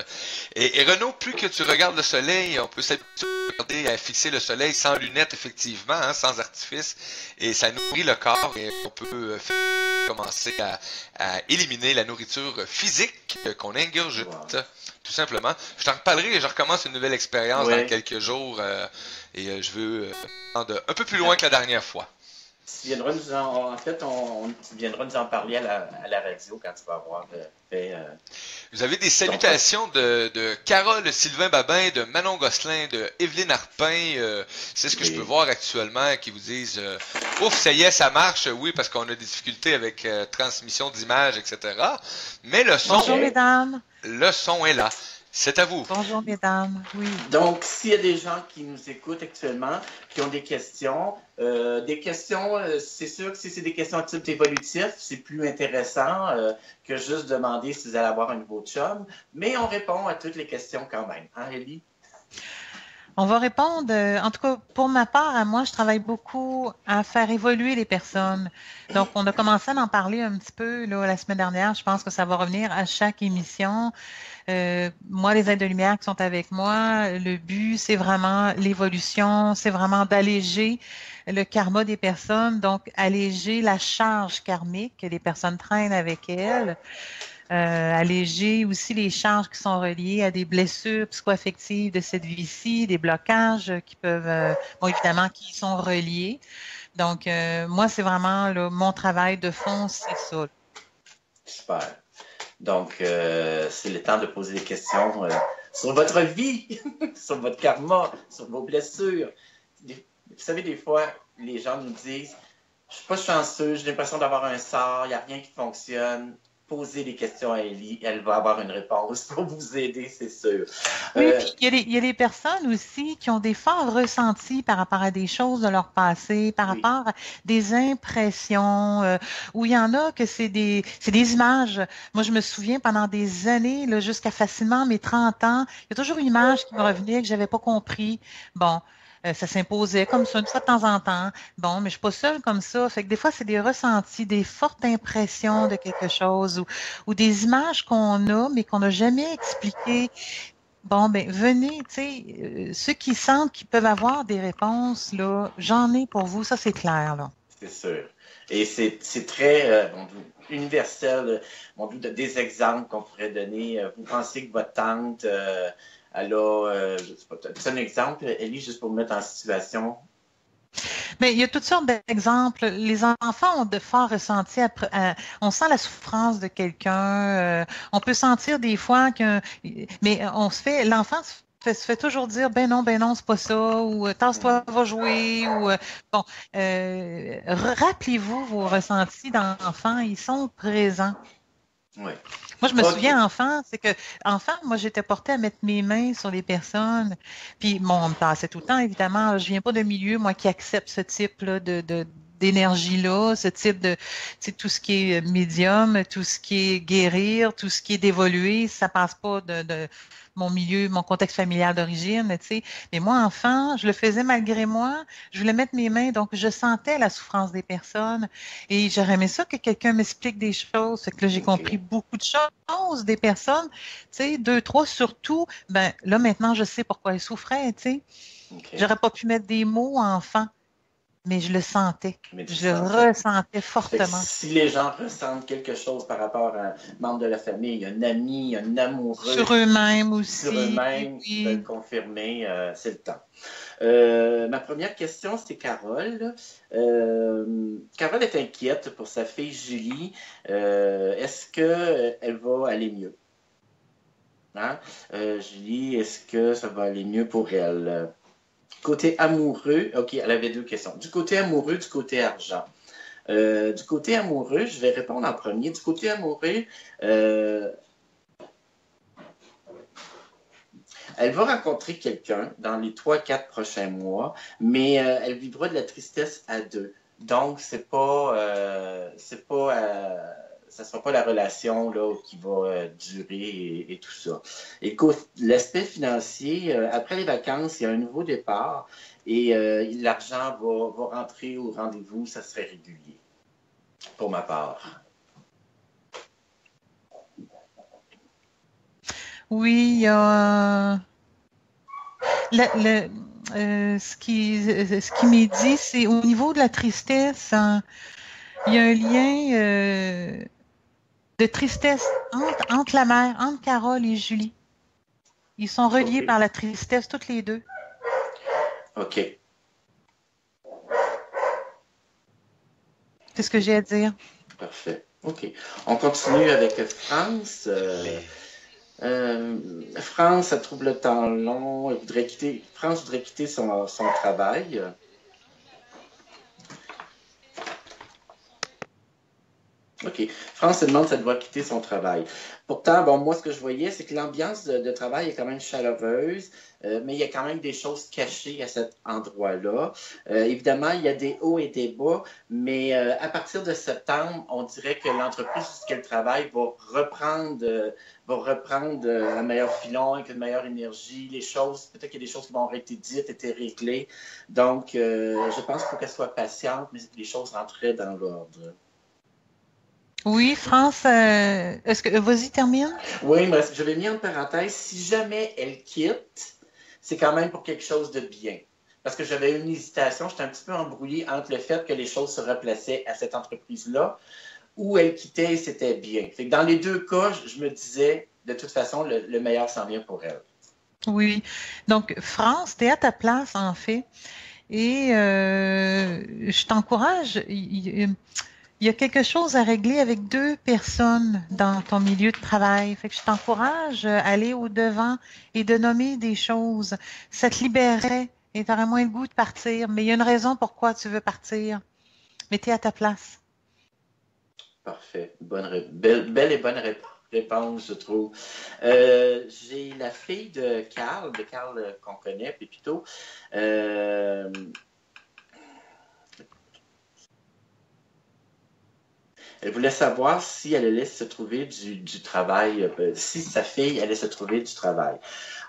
Et Renaud, plus que tu regardes le soleil, on peut s'habituer à regarder, à fixer le soleil sans lunettes, effectivement, hein, sans artifice, et ça nourrit le corps et on peut commencer à éliminer la nourriture physique qu'on ingurgite. Wow. Tout simplement. Je t'en reparlerai et je recommence une nouvelle expérience dans Oui. quelques jours je veux aller un peu plus loin que la dernière fois. Tu viendras nous en fait, tu viendras nous en parler à la radio quand tu vas avoir fait. Vous avez des Donc, salutations de Carole Sylvain Babin, de Manon Gosselin, de Evelyne Arpin. C'est ce que je peux oui. voir actuellement qui vous disent ouf, ça y est, ça marche. Oui, parce qu'on a des difficultés avec transmission d'images, etc. Mais Bonjour, Ok. mesdames. le son est là. C'est à vous. Bonjour, mesdames. Oui. Donc, s'il y a des gens qui nous écoutent actuellement, qui ont des questions, c'est sûr que si c'est des questions de type évolutif, c'est plus intéressant que juste demander si vous allez avoir un nouveau chum. Mais on répond à toutes les questions quand même. Hein, Ellie? On va répondre, en tout cas, pour ma part, à moi, je travaille beaucoup à faire évoluer les personnes. Donc, on a commencé à en parler un petit peu là, la semaine dernière. Je pense que ça va revenir à chaque émission. Moi, les aides de lumière qui sont avec moi, le but, c'est vraiment l'évolution, c'est vraiment d'alléger le karma des personnes, donc alléger la charge karmique que les personnes traînent avec elles. Alléger aussi les charges qui sont reliées à des blessures psychoaffectives de cette vie-ci, des blocages qui peuvent, bon, évidemment, qui sont reliés. Donc, moi, c'est vraiment là, mon travail de fond, c'est ça. Super. Donc, c'est le temps de poser des questions sur votre vie, sur votre karma, sur vos blessures. Vous savez, des fois, les gens nous disent, je suis pas chanceux, j'ai l'impression d'avoir un sort, il n'y a rien qui fonctionne. posez des questions à Ellie, elle va avoir une réponse pour vous aider, c'est sûr. Oui, puis il y a des personnes aussi qui ont des forts ressentis par rapport à des choses de leur passé, par Oui. rapport à des impressions, où il y en a que c'est des images. Moi, je me souviens pendant des années, là, jusqu'à facilement mes 30 ans, il y a toujours une image qui me revenait que j'avais pas compris. Bon. Ça s'imposait comme ça, une fois de temps en temps. Bon, mais je suis pas seule comme ça. Fait que des fois, c'est des ressentis, des fortes impressions de quelque chose ou des images qu'on a, mais qu'on n'a jamais expliquées. Bon, ben venez, tu sais, ceux qui sentent qu'ils peuvent avoir des réponses, là, j'en ai pour vous, ça c'est clair, là. C'est sûr. Et c'est très universel. Des exemples qu'on pourrait donner. Vous pensez que votre tante, elle a, je sais pas, c'est un exemple, Ellie, juste pour me mettre en situation. Mais il y a toutes sortes d'exemples. Les enfants ont de forts ressentis. On sent la souffrance de quelqu'un. On peut sentir des fois mais l'enfant se fait toujours dire, ben non, c'est pas ça, ou tasse-toi, va jouer, ou bon. Rappelez-vous vos ressentis d'enfant, ils sont présents. Oui. Moi, je me souviens, enfant, moi, j'étais portée à mettre mes mains sur les personnes. Puis, bon, on me passait tout le temps, évidemment. Je viens pas d'un milieu, moi, qui accepte ce type-là d'énergie-là, ce type de, tu sais, tout ce qui est médium, tout ce qui est guérir, tout ce qui est d'évoluer, ça passe pas de mon milieu, mon contexte familial d'origine, tu sais. Mais moi, enfant, je le faisais malgré moi. Je voulais mettre mes mains, donc je sentais la souffrance des personnes. Et j'aurais aimé ça que quelqu'un m'explique des choses. Fait que là, j'ai compris beaucoup de choses des personnes. Tu sais, 2, 3 surtout. Ben, là, maintenant, je sais pourquoi elles souffraient, tu sais. J'aurais pas pu mettre des mots enfant, mais je le sentais. Je le ressentais fortement. Si les gens ressentent quelque chose par rapport à un membre de la famille, un ami, un amoureux. Sur eux-mêmes aussi. Sur eux-mêmes, qui veulent confirmer, c'est le temps. Ma première question, c'est Carole. Carole est inquiète pour sa fille Julie. Est-ce qu'elle va aller mieux? Hein? Julie, est-ce que ça va aller mieux pour elle? Côté amoureux, OK, elle avait 2 questions. Du côté amoureux, du côté argent. Du côté amoureux, je vais répondre en premier. Du côté amoureux, elle va rencontrer quelqu'un dans les 3-4 prochains mois, mais elle vivra de la tristesse à 2. Donc, ça sera pas la relation là, qui va durer et tout ça. Écoute, l'aspect financier, après les vacances, il y a un nouveau départ et l'argent va rentrer au rendez-vous, ça serait régulier, pour ma part. Oui, il y a... ce qui m'est dit, c'est au niveau de la tristesse, hein, il y a un lien de tristesse entre la mère, entre Carole et Julie. Ils sont reliés par la tristesse, toutes les deux. OK. C'est ce que j'ai à dire. Parfait. OK. On continue avec France. France, elle trouve le temps long. France voudrait quitter son travail. OK. France se demande si elle doit quitter son travail. Pourtant, bon, moi, ce que je voyais, c'est que l'ambiance de travail est quand même chaleureuse, mais il y a quand même des choses cachées à cet endroit-là. Évidemment, il y a des hauts et des bas, mais à partir de septembre, on dirait que l'entreprise sur laquelle elle travaille va reprendre un meilleur filon, avec une meilleure énergie. Peut-être qu'il y a des choses qui vont avoir été dites, été réglées. Donc, je pense qu'il faut qu'elle soit patiente, mais que les choses rentreraient dans l'ordre. Oui, France, est-ce que vas-y, termine? Oui, mais je vais mis en parenthèse, si jamais elle quitte, c'est quand même pour quelque chose de bien. Parce que j'avais une hésitation, j'étais un petit peu embrouillée entre le fait que les choses se replaçaient à cette entreprise-là, ou elle quittait et c'était bien. Fait que dans les 2 cas, je me disais, de toute façon, le meilleur s'en vient pour elle. Oui. Donc, France, tu es à ta place, en fait. Et je t'encourage. Il y a quelque chose à régler avec 2 personnes dans ton milieu de travail. Fait que je t'encourage à aller au-devant et de nommer des choses. Ça te libérerait et tu aurais moins le goût de partir. Mais il y a une raison pourquoi tu veux partir. Mais tu es à ta place. Parfait. Belle et bonne réponse, je trouve. J'ai la fille de Carl qu'on connaît, Pépito. Elle voulait savoir si elle allait se trouver du travail, si sa fille allait se trouver du travail.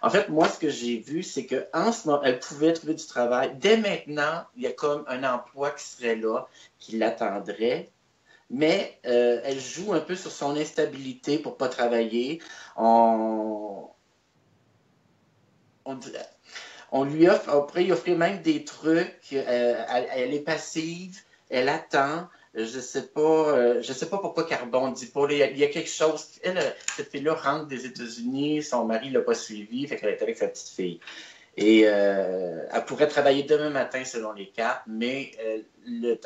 En fait, moi, ce que j'ai vu, c'est qu'en ce moment, elle pouvait trouver du travail. Dès maintenant, il y a comme un emploi qui serait là, qui l'attendrait. Mais elle joue un peu sur son instabilité pour ne pas travailler. On lui offre, on pourrait lui offrir même des trucs. Elle est passive, elle attend. Je sais pas pourquoi qu'elle rebondit pas. Il y a quelque chose. Cette fille-là rentre des États-Unis, son mari l'a pas suivi, fait qu'elle est avec sa petite fille. Et elle pourrait travailler demain matin selon les cartes, mais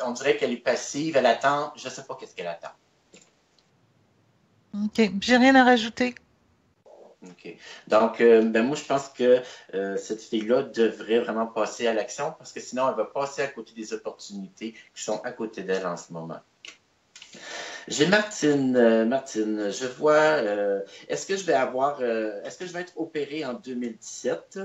on dirait qu'elle est passive, elle attend. Je sais pas qu'est-ce qu'elle attend. OK. J'ai rien à rajouter. OK. Donc, moi, je pense que cette fille-là devrait vraiment passer à l'action parce que sinon, elle va passer à côté des opportunités qui sont à côté d'elle en ce moment. J'ai Martine. Martine, je vois. Est-ce que je vais être opérée en 2017?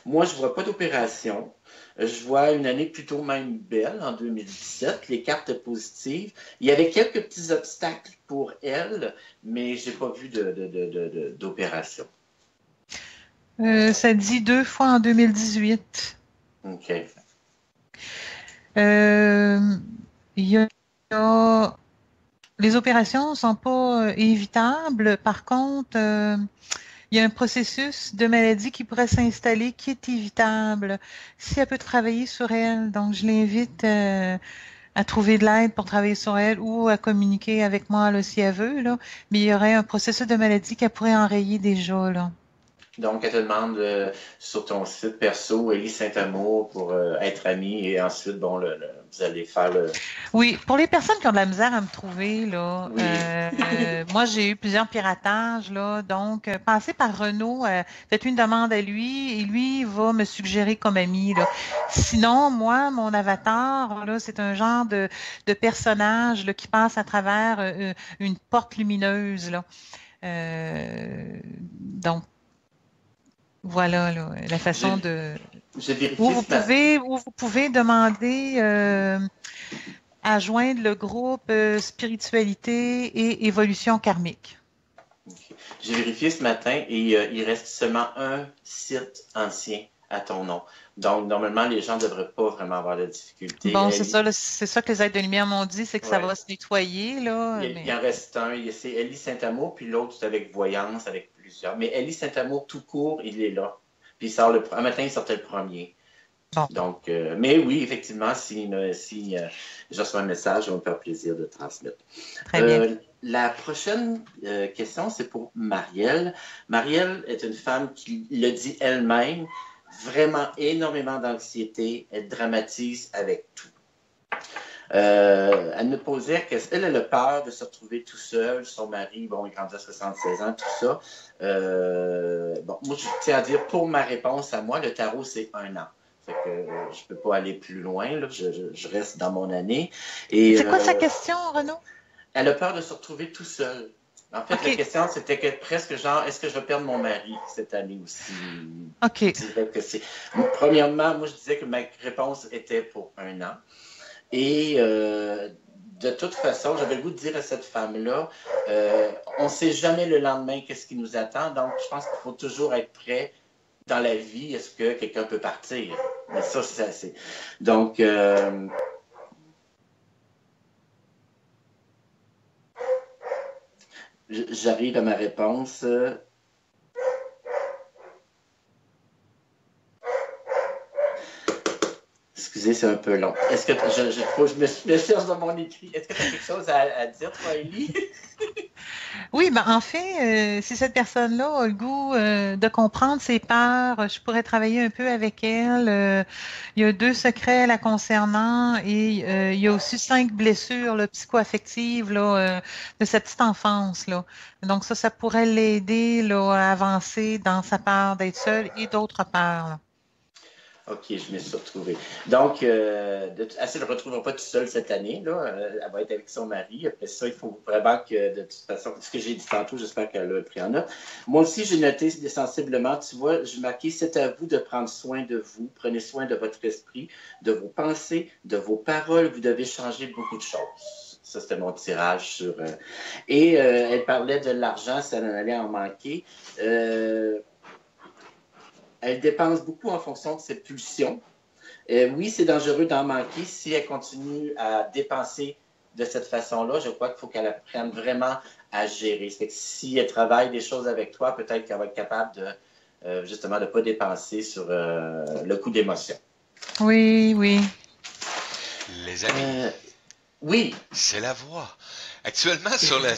Moi, je ne vois pas d'opération. Je vois une année plutôt même belle en 2017, les cartes positives. Il y avait quelques petits obstacles pour elle, mais je n'ai pas vu d'opération. Ça dit 2 fois en 2018. OK. Les opérations ne sont pas évitables. Par contre, il y a un processus de maladie qui pourrait s'installer qui est évitable si elle peut travailler sur elle. Donc, je l'invite à trouver de l'aide pour travailler sur elle ou à communiquer avec moi là, si elle veut. Là. Mais il y aurait un processus de maladie qu'elle pourrait enrayer déjà. Là. Donc, elle te demande sur ton site perso, Élie Saint-Amour, pour être amie et ensuite, bon, vous allez faire le... Oui, pour les personnes qui ont de la misère à me trouver, là, Oui. moi, j'ai eu plusieurs piratages, là, donc, passez par Renaud, faites une demande à lui et lui va me suggérer comme ami, là. Sinon, moi, mon avatar, là, c'est un genre de personnage là, qui passe à travers une porte lumineuse, là. Donc, voilà là, la façon de... Où vous pouvez demander à joindre le groupe spiritualité et évolution karmique. Okay. J'ai vérifié ce matin et il reste seulement un site ancien à ton nom. Donc, normalement, les gens ne devraient pas vraiment avoir de difficultés. Bon, c'est ça que les aides de lumière m'ont dit, c'est que ça va se nettoyer. Là, il en reste un, c'est Élie Saint-Amour, puis l'autre, c'est avec voyance, avec plusieurs. Mais Élie Saint-Amour, tout court, il est là. Puis il sort un matin, il sortait le premier. Bon. Donc, mais oui, effectivement, si je reçois un message, ça va me faire plaisir de transmettre. Très bien. La prochaine question, c'est pour Marielle. Marielle est une femme qui le dit elle-même, vraiment énormément d'anxiété, elle dramatise avec tout. Elle me posait qu'elle a peur de se retrouver tout seul, son mari, bon, il grandit à 76 ans, tout ça. Bon, moi, je tiens à dire, pour ma réponse à moi, le tarot, c'est 1 an. Fait que je peux pas aller plus loin, là. Je reste dans mon année. C'est quoi sa question, Renaud? Elle a peur de se retrouver tout seul. En fait, la question, c'était que presque genre, est-ce que je vais perdre mon mari cette année aussi? OK. Je dirais que premièrement, moi, je disais que ma réponse était pour 1 an. Et de toute façon, j'avais le goût de dire à cette femme-là, on ne sait jamais le lendemain qu'est-ce qui nous attend. Donc, je pense qu'il faut toujours être prêt dans la vie. Est-ce que quelqu'un peut partir? Mais ça, c'est assez. Donc, j'arrive à ma réponse. Excusez, c'est un peu long. Est-ce que je me cherche dans mon écrit. Est-ce que tu as quelque chose à dire, toi, Élie? Oui, ben en fait, si cette personne-là a le goût de comprendre ses peurs, je pourrais travailler un peu avec elle. Il y a 2 secrets la concernant et il y a aussi 5 blessures là, psycho-affectives là, de sa petite enfance. Là. Donc ça pourrait l'aider là, à avancer dans sa peur d'être seule et d'autres peurs. Là. OK, je me suis retrouvé. Donc, elle ne le retrouvera pas tout seul cette année. Là. Elle va être avec son mari. Après ça, il faut vraiment que, de toute façon, ce que j'ai dit tantôt, j'espère qu'elle a pris en note. Moi aussi, j'ai noté sensiblement, tu vois, j'ai marqué, c'est à vous de prendre soin de vous. Prenez soin de votre esprit, de vos pensées, de vos paroles. Vous devez changer beaucoup de choses. Ça, c'était mon tirage sur... Et elle parlait de l'argent, ça en allait en manquer. Elle dépense beaucoup en fonction de ses pulsions. Oui, c'est dangereux d'en manquer si elle continue à dépenser de cette façon-là. Je crois qu'il faut qu'elle apprenne vraiment à gérer. C'est que si elle travaille des choses avec toi, peut-être qu'elle va être capable de justement de ne pas dépenser sur le coup d'émotion. Oui, oui. Les amis, oui. C'est la voix. Actuellement, sur le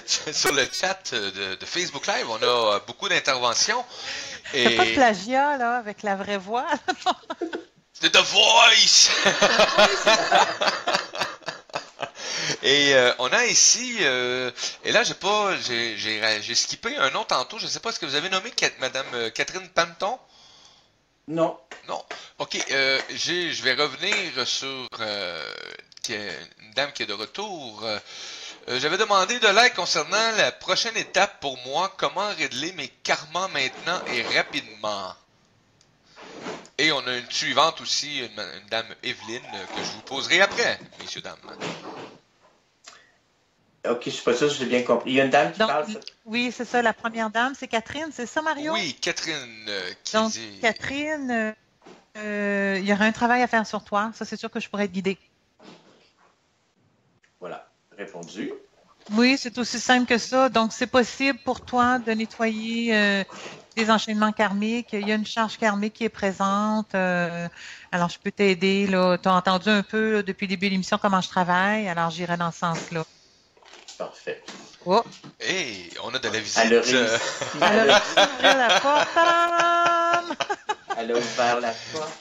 chat de Facebook Live, on a beaucoup d'interventions. C'est pas de plagiat, là, avec la vraie voix. C'est The Voice! Et on a ici, et là j'ai skippé un nom tantôt, je ne sais pas, est-ce que vous avez nommé Madame Catherine Panton? Non. Non. OK, je vais revenir sur une dame qui est de retour. J'avais demandé de l'aide concernant la prochaine étape pour moi, comment régler mes karmas maintenant et rapidement. Et on a une suivante aussi, une dame Evelyne, que je vous poserai après, messieurs, dames. OK, je suis pas sûr, je l'ai bien compris. Il y a une dame qui parle. Oui, c'est ça, la première dame, c'est Catherine, c'est ça, Mario? Oui, Catherine qui Donc, dit... Catherine, il y aura un travail à faire sur toi, ça c'est sûr que je pourrais te guider. Voilà, répondu. Oui, c'est aussi simple que ça. Donc, c'est possible pour toi de nettoyer des enchaînements karmiques. Il y a une charge karmique qui est présente. Alors, je peux t'aider. Tu as entendu un peu là, depuis le début de l'émission comment je travaille. Alors, j'irai dans ce sens-là. Parfait. Oh. Hey, on a de la visite. Elle a réussi. Elle a ouvert la porte. Tadam! Elle a ouvert la porte.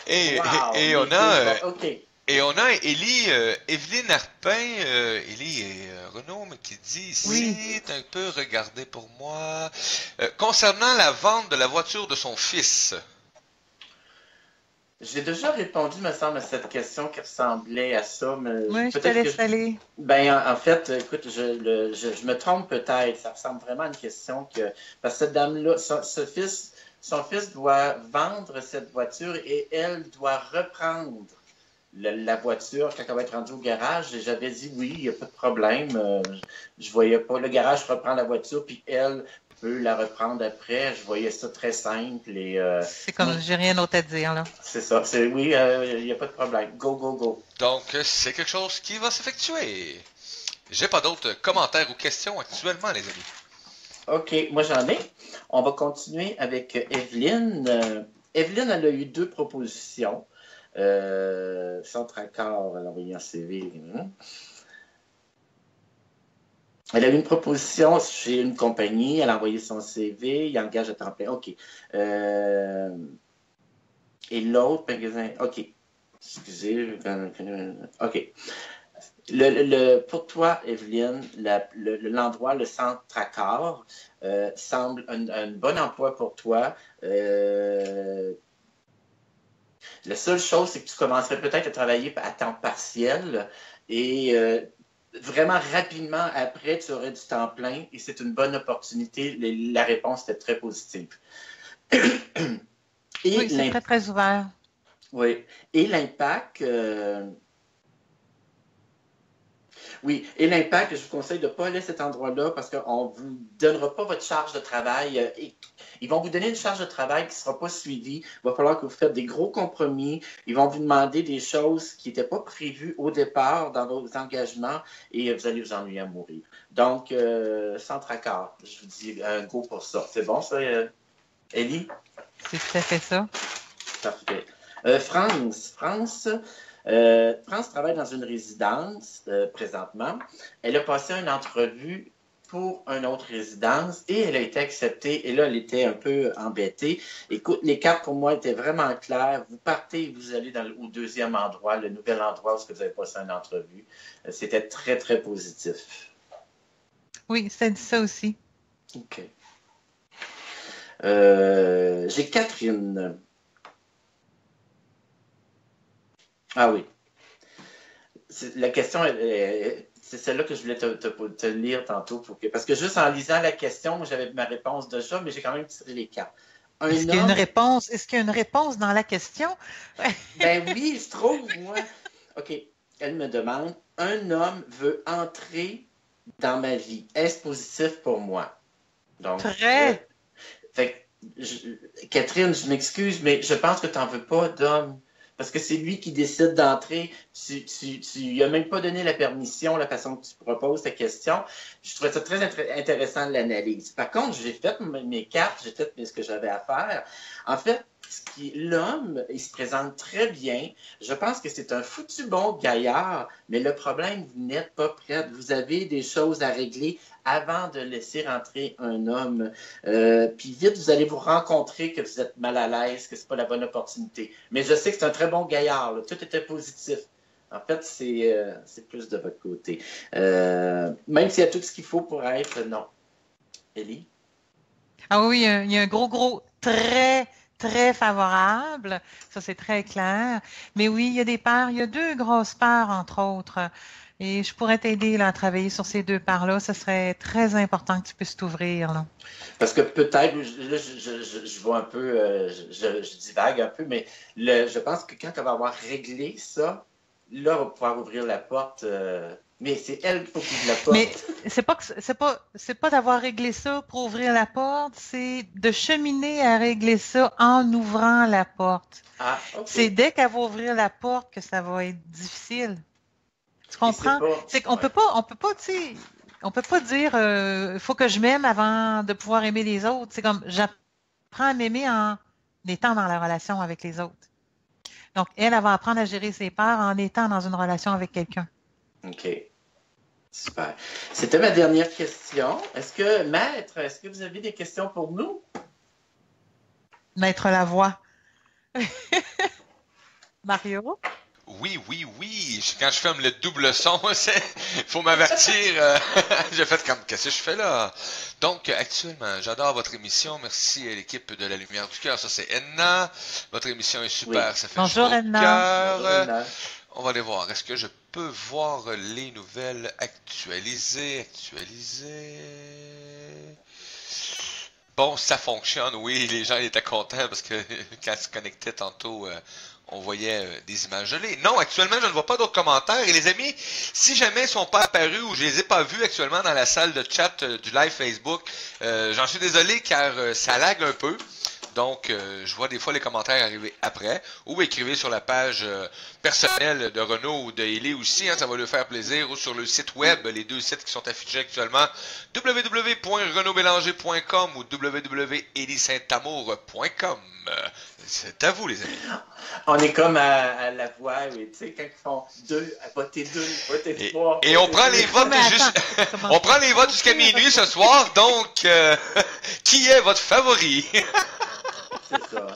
Et on a... OK. Et on a Evelyne Arpin, Élie et Renaud, qui dit ici, oui. un peu regardez pour moi, concernant la vente de la voiture de son fils. J'ai déjà répondu, me semble, à cette question qui ressemblait à ça. Mais oui, je te laisse aller. Ben, en fait, écoute, je me trompe peut-être. Ça ressemble vraiment à une question que... Parce que cette dame-là, son fils doit vendre cette voiture et elle doit reprendre la voiture quand elle va être rendue au garage. Et j'avais dit oui, il n'y a pas de problème. Je voyais pas. Le garage reprend la voiture, puis elle peut la reprendre après. Je voyais ça très simple. C'est comme j'ai rien d'autre à dire, là. C'est ça. Oui, il n'y a pas de problème. Go, go, go. Donc, c'est quelque chose qui va s'effectuer. J'ai pas d'autres commentaires ou questions actuellement, les amis. OK, moi j'en ai. On va continuer avec Evelyne. Evelyne, elle a eu 2 propositions. Centre Accord, elle a envoyé un CV. Elle a eu une proposition chez une compagnie, elle a envoyé son CV, il engage à temps plein. OK. Et l'autre magasin, OK. Excusez, OK. Pour toi, Evelyne, l'endroit, le centre Accord, semble un bon emploi pour toi. La seule chose, c'est que tu commencerais peut-être à travailler à temps partiel et vraiment rapidement après, tu aurais du temps plein et c'est une bonne opportunité. La réponse était très positive. Et oui, c'est très, très ouvert. Oui. Et l'impact... Oui, et l'impact, je vous conseille de ne pas aller à cet endroit-là parce qu'on ne vous donnera pas votre charge de travail. Ils vont vous donner une charge de travail qui ne sera pas suivie. Il va falloir que vous fassiez des gros compromis. Ils vont vous demander des choses qui n'étaient pas prévues au départ dans vos engagements et vous allez vous ennuyer à mourir. Donc, centre Accord, je vous dis un go pour ça. C'est bon ça, Élie? C'est tout à fait ça. Parfait. France travaille dans une résidence présentement. Elle a passé une entrevue pour une autre résidence et elle a été acceptée. Et là, elle était un peu embêtée. Écoute, les cartes pour moi étaient vraiment claires. Vous partez et vous allez au deuxième endroit, le nouvel endroit où vous avez passé une entrevue. C'était très, très positif. Oui, ça dit ça aussi. OK. J'ai Catherine. Ah oui. La question, c'est celle-là que je voulais te lire tantôt. Parce que juste en lisant la question, moi, j'avais ma réponse déjà, mais j'ai quand même tiré les cartes. Est-ce qu'il y a une réponse dans la question? Ben oui, je trouve, moi. OK. Elle me demande, un homme veut entrer dans ma vie. Est-ce positif pour moi? Donc, Très. Catherine, je m'excuse, mais je pense que tu n'en veux pas d'homme. Parce que c'est lui qui décide d'entrer. Tu lui as même pas donné la permission, la façon que tu proposes ta question. Je trouvais ça très intéressant de l'analyse. Par contre, j'ai fait mes cartes, j'ai fait ce que j'avais à faire. En fait, l'homme, il se présente très bien. Je pense que c'est un foutu bon gaillard, mais le problème, vous n'êtes pas prête. Vous avez des choses à régler avant de laisser rentrer un homme. Puis vite, vous allez vous rencontrer que vous êtes mal à l'aise, que c'est pas la bonne opportunité. Mais je sais que c'est un très bon gaillard. Là. Tout était positif. En fait, c'est plus de votre côté. Même s'il y a tout ce qu'il faut pour être, non. Élie? Ah oui, il y a un gros, très favorable. Ça, c'est très clair. Mais oui, il y a des paires. Il y a 2 grosses paires, entre autres. Et je pourrais t'aider là, à travailler sur ces 2 paires-là. Ce serait très important que tu puisses t'ouvrir. Là. Parce que peut-être, là, je vois un peu, je divague un peu, mais je pense que quand elle va avoir réglé ça, là, on va pouvoir ouvrir la porte. Mais c'est elle qu'il faut qu'il ouvre la porte. Mais c'est pas d'avoir réglé ça pour ouvrir la porte, c'est de cheminer à régler ça en ouvrant la porte. Ah, OK. C'est dès qu'elle va ouvrir la porte que ça va être difficile. Tu comprends? C'est qu'on peut pas, tu sais, on peut pas dire faut que je m'aime avant de pouvoir aimer les autres. C'est comme j'apprends à m'aimer en étant dans la relation avec les autres. Donc, elle va apprendre à gérer ses peurs en étant dans une relation avec quelqu'un. OK. Super. C'était ma dernière question. Maître, est-ce que vous avez des questions pour nous? Maître Lavoie. Mario? Oui. Quand je ferme le double son, il faut m'avertir. J'ai fait comme, qu'est-ce que je fais là? Donc, actuellement, j'adore votre émission. Merci à l'équipe de La Lumière du Cœur. Ça, c'est Edna. Votre émission est super. Oui. Ça fait Bonjour, Edna. Bonjour, Edna. On va aller voir. Est-ce que je peux voir les nouvelles actualisées? Bon, ça fonctionne, oui. Les gens étaient contents parce que quand ils se connectaient tantôt, on voyait des images gelées. Non, actuellement, je ne vois pas d'autres commentaires. Et les amis, si jamais ils ne sont pas apparus ou je les ai pas vus actuellement dans la salle de chat du live Facebook, j'en suis désolé car ça lag un peu. Donc, je vois des fois les commentaires arriver après. Ou écrivez sur la page personnelle de Renaud ou de Élie aussi. Ça va lui faire plaisir. Ou sur le site web, les 2 sites qui sont affichés actuellement. www.renaudbélanger.com ou www.eliesaintamour.com. C'est à vous, les amis. On est comme à la voix, tu sais, quand ils font 2, votez 2, votez 3. Et on prend les votes on prend les votes jusqu'à minuit ce soir. Donc, qui est votre favori? C'est ça.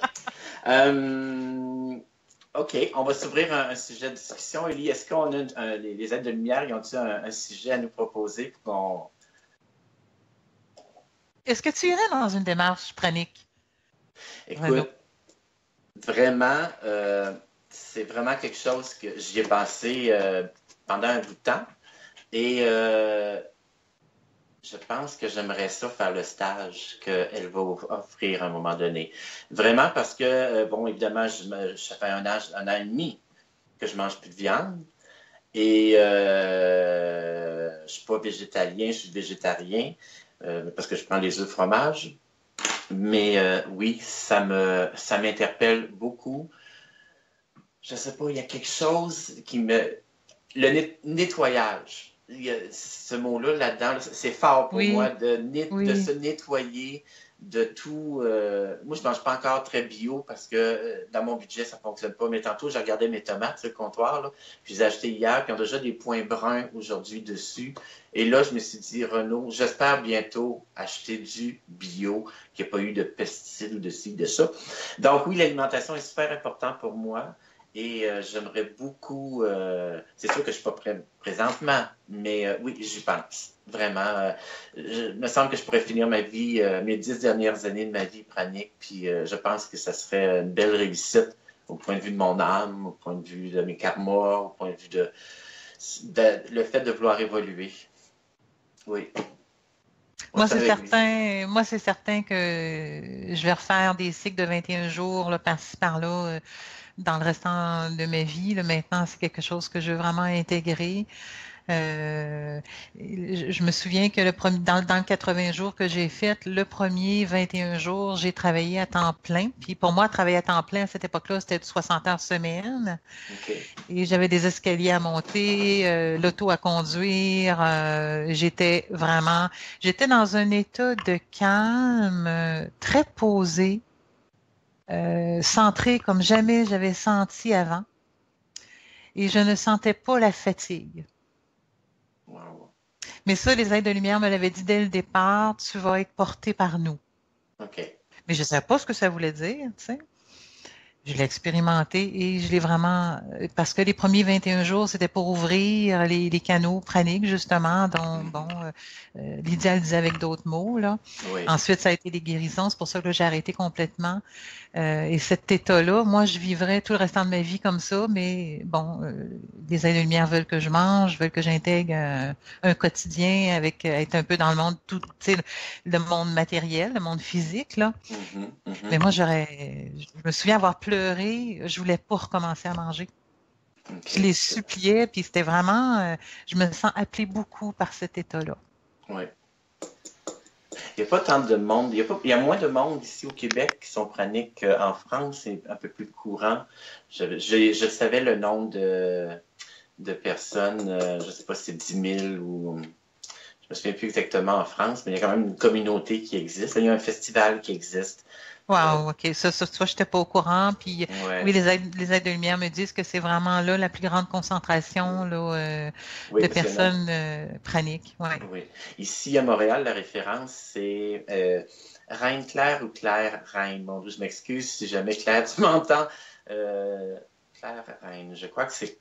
OK, on va s'ouvrir un sujet de discussion. Élie, est-ce qu'on a les aides de lumière, ils ont-ils un sujet à nous proposer pour qu'on... Est-ce que tu irais dans une démarche pranique? Écoute, vraiment, c'est vraiment quelque chose que j'y ai pensé pendant un bout de temps. Et je pense que j'aimerais ça faire le stage qu'elle va offrir à un moment donné. Vraiment parce que, bon, évidemment, ça fait un an et demi que je mange plus de viande. Et je suis pas végétalien, je suis végétarien parce que je prends les œufs fromage. Mais oui, ça m'interpelle beaucoup. Je sais pas, il y a quelque chose qui me... Le nettoyage. Il y a ce mot-là, là-dedans, c'est fort pour moi de se nettoyer de tout. Moi, je ne mange pas encore très bio parce que dans mon budget, ça ne fonctionne pas. Mais tantôt, j'ai regardé mes tomates sur le comptoir, là, puis je les ai achetées hier, puis ils ont déjà des points bruns aujourd'hui dessus. Et là, je me suis dit, Renaud, j'espère bientôt acheter du bio, qu'il n'y ait pas eu de pesticides ou de ci, de ça. Donc oui, l'alimentation est super importante pour moi. Et j'aimerais beaucoup, c'est sûr que je ne suis pas prêt présentement, mais oui, j'y pense. Vraiment, il me semble que je pourrais finir ma vie, mes 10 dernières années de ma vie pranique, puis je pense que ça serait une belle réussite au point de vue de mon âme, au point de vue de mes karmas, au point de vue de le fait de vouloir évoluer. Oui. Moi, c'est certain, que je vais refaire des cycles de 21 jours, là, par-ci, par-là, dans le restant de ma vie. Là, maintenant, c'est quelque chose que je veux vraiment intégrer. Je me souviens que dans le 80 jours que j'ai fait, le premier 21 jours, j'ai travaillé à temps plein. Puis pour moi, travailler à temps plein à cette époque-là, c'était de 60 heures semaine. Okay. Et j'avais des escaliers à monter, l'auto à conduire. J'étais dans un état de calme, très posé, centré comme jamais j'avais senti avant. Et je ne sentais pas la fatigue. Wow. Mais ça, les êtres de lumière me l'avaient dit dès le départ, tu vas être porté par nous. OK. Mais je ne savais pas ce que ça voulait dire, tu sais. Je l'ai expérimenté et je l'ai vraiment... Parce que les premiers 21 jours, c'était pour ouvrir les canaux praniques, justement, dont Lydia le disait avec d'autres mots, là. Oui. Ensuite, ça a été les guérisons. C'est pour ça que j'ai arrêté complètement. Et cet état-là, moi, je vivrais tout le restant de ma vie comme ça, mais bon, les êtres de lumière veulent que je mange, veulent que j'intègre un quotidien avec être un peu dans le monde, tu sais, le monde matériel, le monde physique, là. Mais moi, je me souviens avoir pleuré, je voulais pas recommencer à manger. Okay. Je les suppliais, puis c'était vraiment, je me sens appelée beaucoup par cet état-là. Oui. Il n'y a pas tant de monde, il y a moins de monde ici au Québec qui sont praniques qu'en France, c'est un peu plus courant. Je savais le nombre de personnes, je ne sais pas si c'est 10 000 ou... Je me souviens plus exactement en France, mais il y a quand même une communauté qui existe. Il y a un festival qui existe. Wow, OK. Ça, je n'étais pas au courant. Puis, oui, les aides de lumière me disent que c'est vraiment là la plus grande concentration là, de personnes praniques. Ouais. Oui. Ici, à Montréal, la référence, c'est Reine Claire ou Claire Reine. Bon, je m'excuse si jamais Claire, tu m'entends. Claire Reine, je crois que c'est...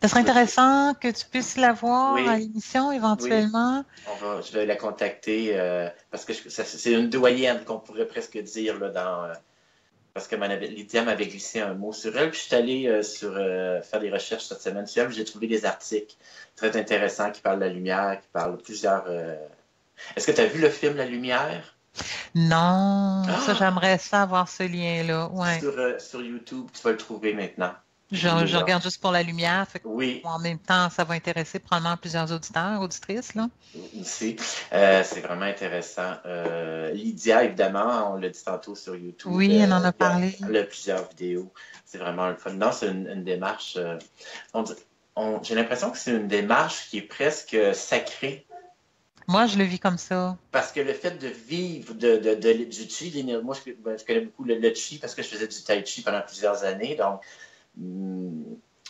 Ce serait intéressant que tu puisses la voir à l'émission éventuellement. Oui. Je vais la contacter parce que c'est une doyenne qu'on pourrait presque dire là, parce que Lydia m'avait glissé un mot sur elle. Puis je suis allé faire des recherches cette semaine sur elle. J'ai trouvé des articles très intéressants qui parlent de la lumière, qui parlent de plusieurs... Est-ce que tu as vu le film La Lumière? Non, ça j'aimerais ça avoir ce lien-là. Ouais. Sur YouTube, tu vas le trouver maintenant. Je regarde juste pour la lumière. Fait que oui. En même temps, ça va intéresser probablement plusieurs auditeurs, auditrices. Là. Aussi. C'est vraiment intéressant. Lydia, évidemment, on l'a dit tantôt sur YouTube. Oui, elle en a parlé. Elle a plusieurs vidéos. C'est vraiment le fun. Non, c'est une démarche. J'ai l'impression que c'est une démarche qui est presque sacrée. Moi, je le vis comme ça. Parce que le fait de vivre du chi, moi, je connais beaucoup le chi parce que je faisais du tai chi pendant plusieurs années. Donc,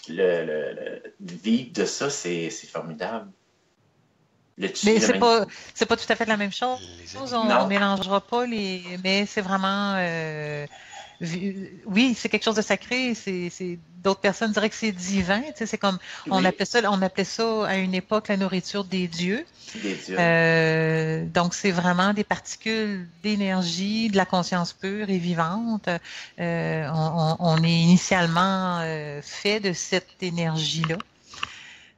le vivre de ça, c'est formidable. Le chi, mais c'est pas tout à fait la même chose. On ne mélangera pas mais c'est vraiment oui, c'est quelque chose de sacré. D'autres personnes diraient que c'est divin. Tu sais, c'est comme on appelait ça à une époque la nourriture des dieux. Des dieux. Donc c'est vraiment des particules d'énergie, de la conscience pure et vivante. On est initialement fait de cette énergie-là.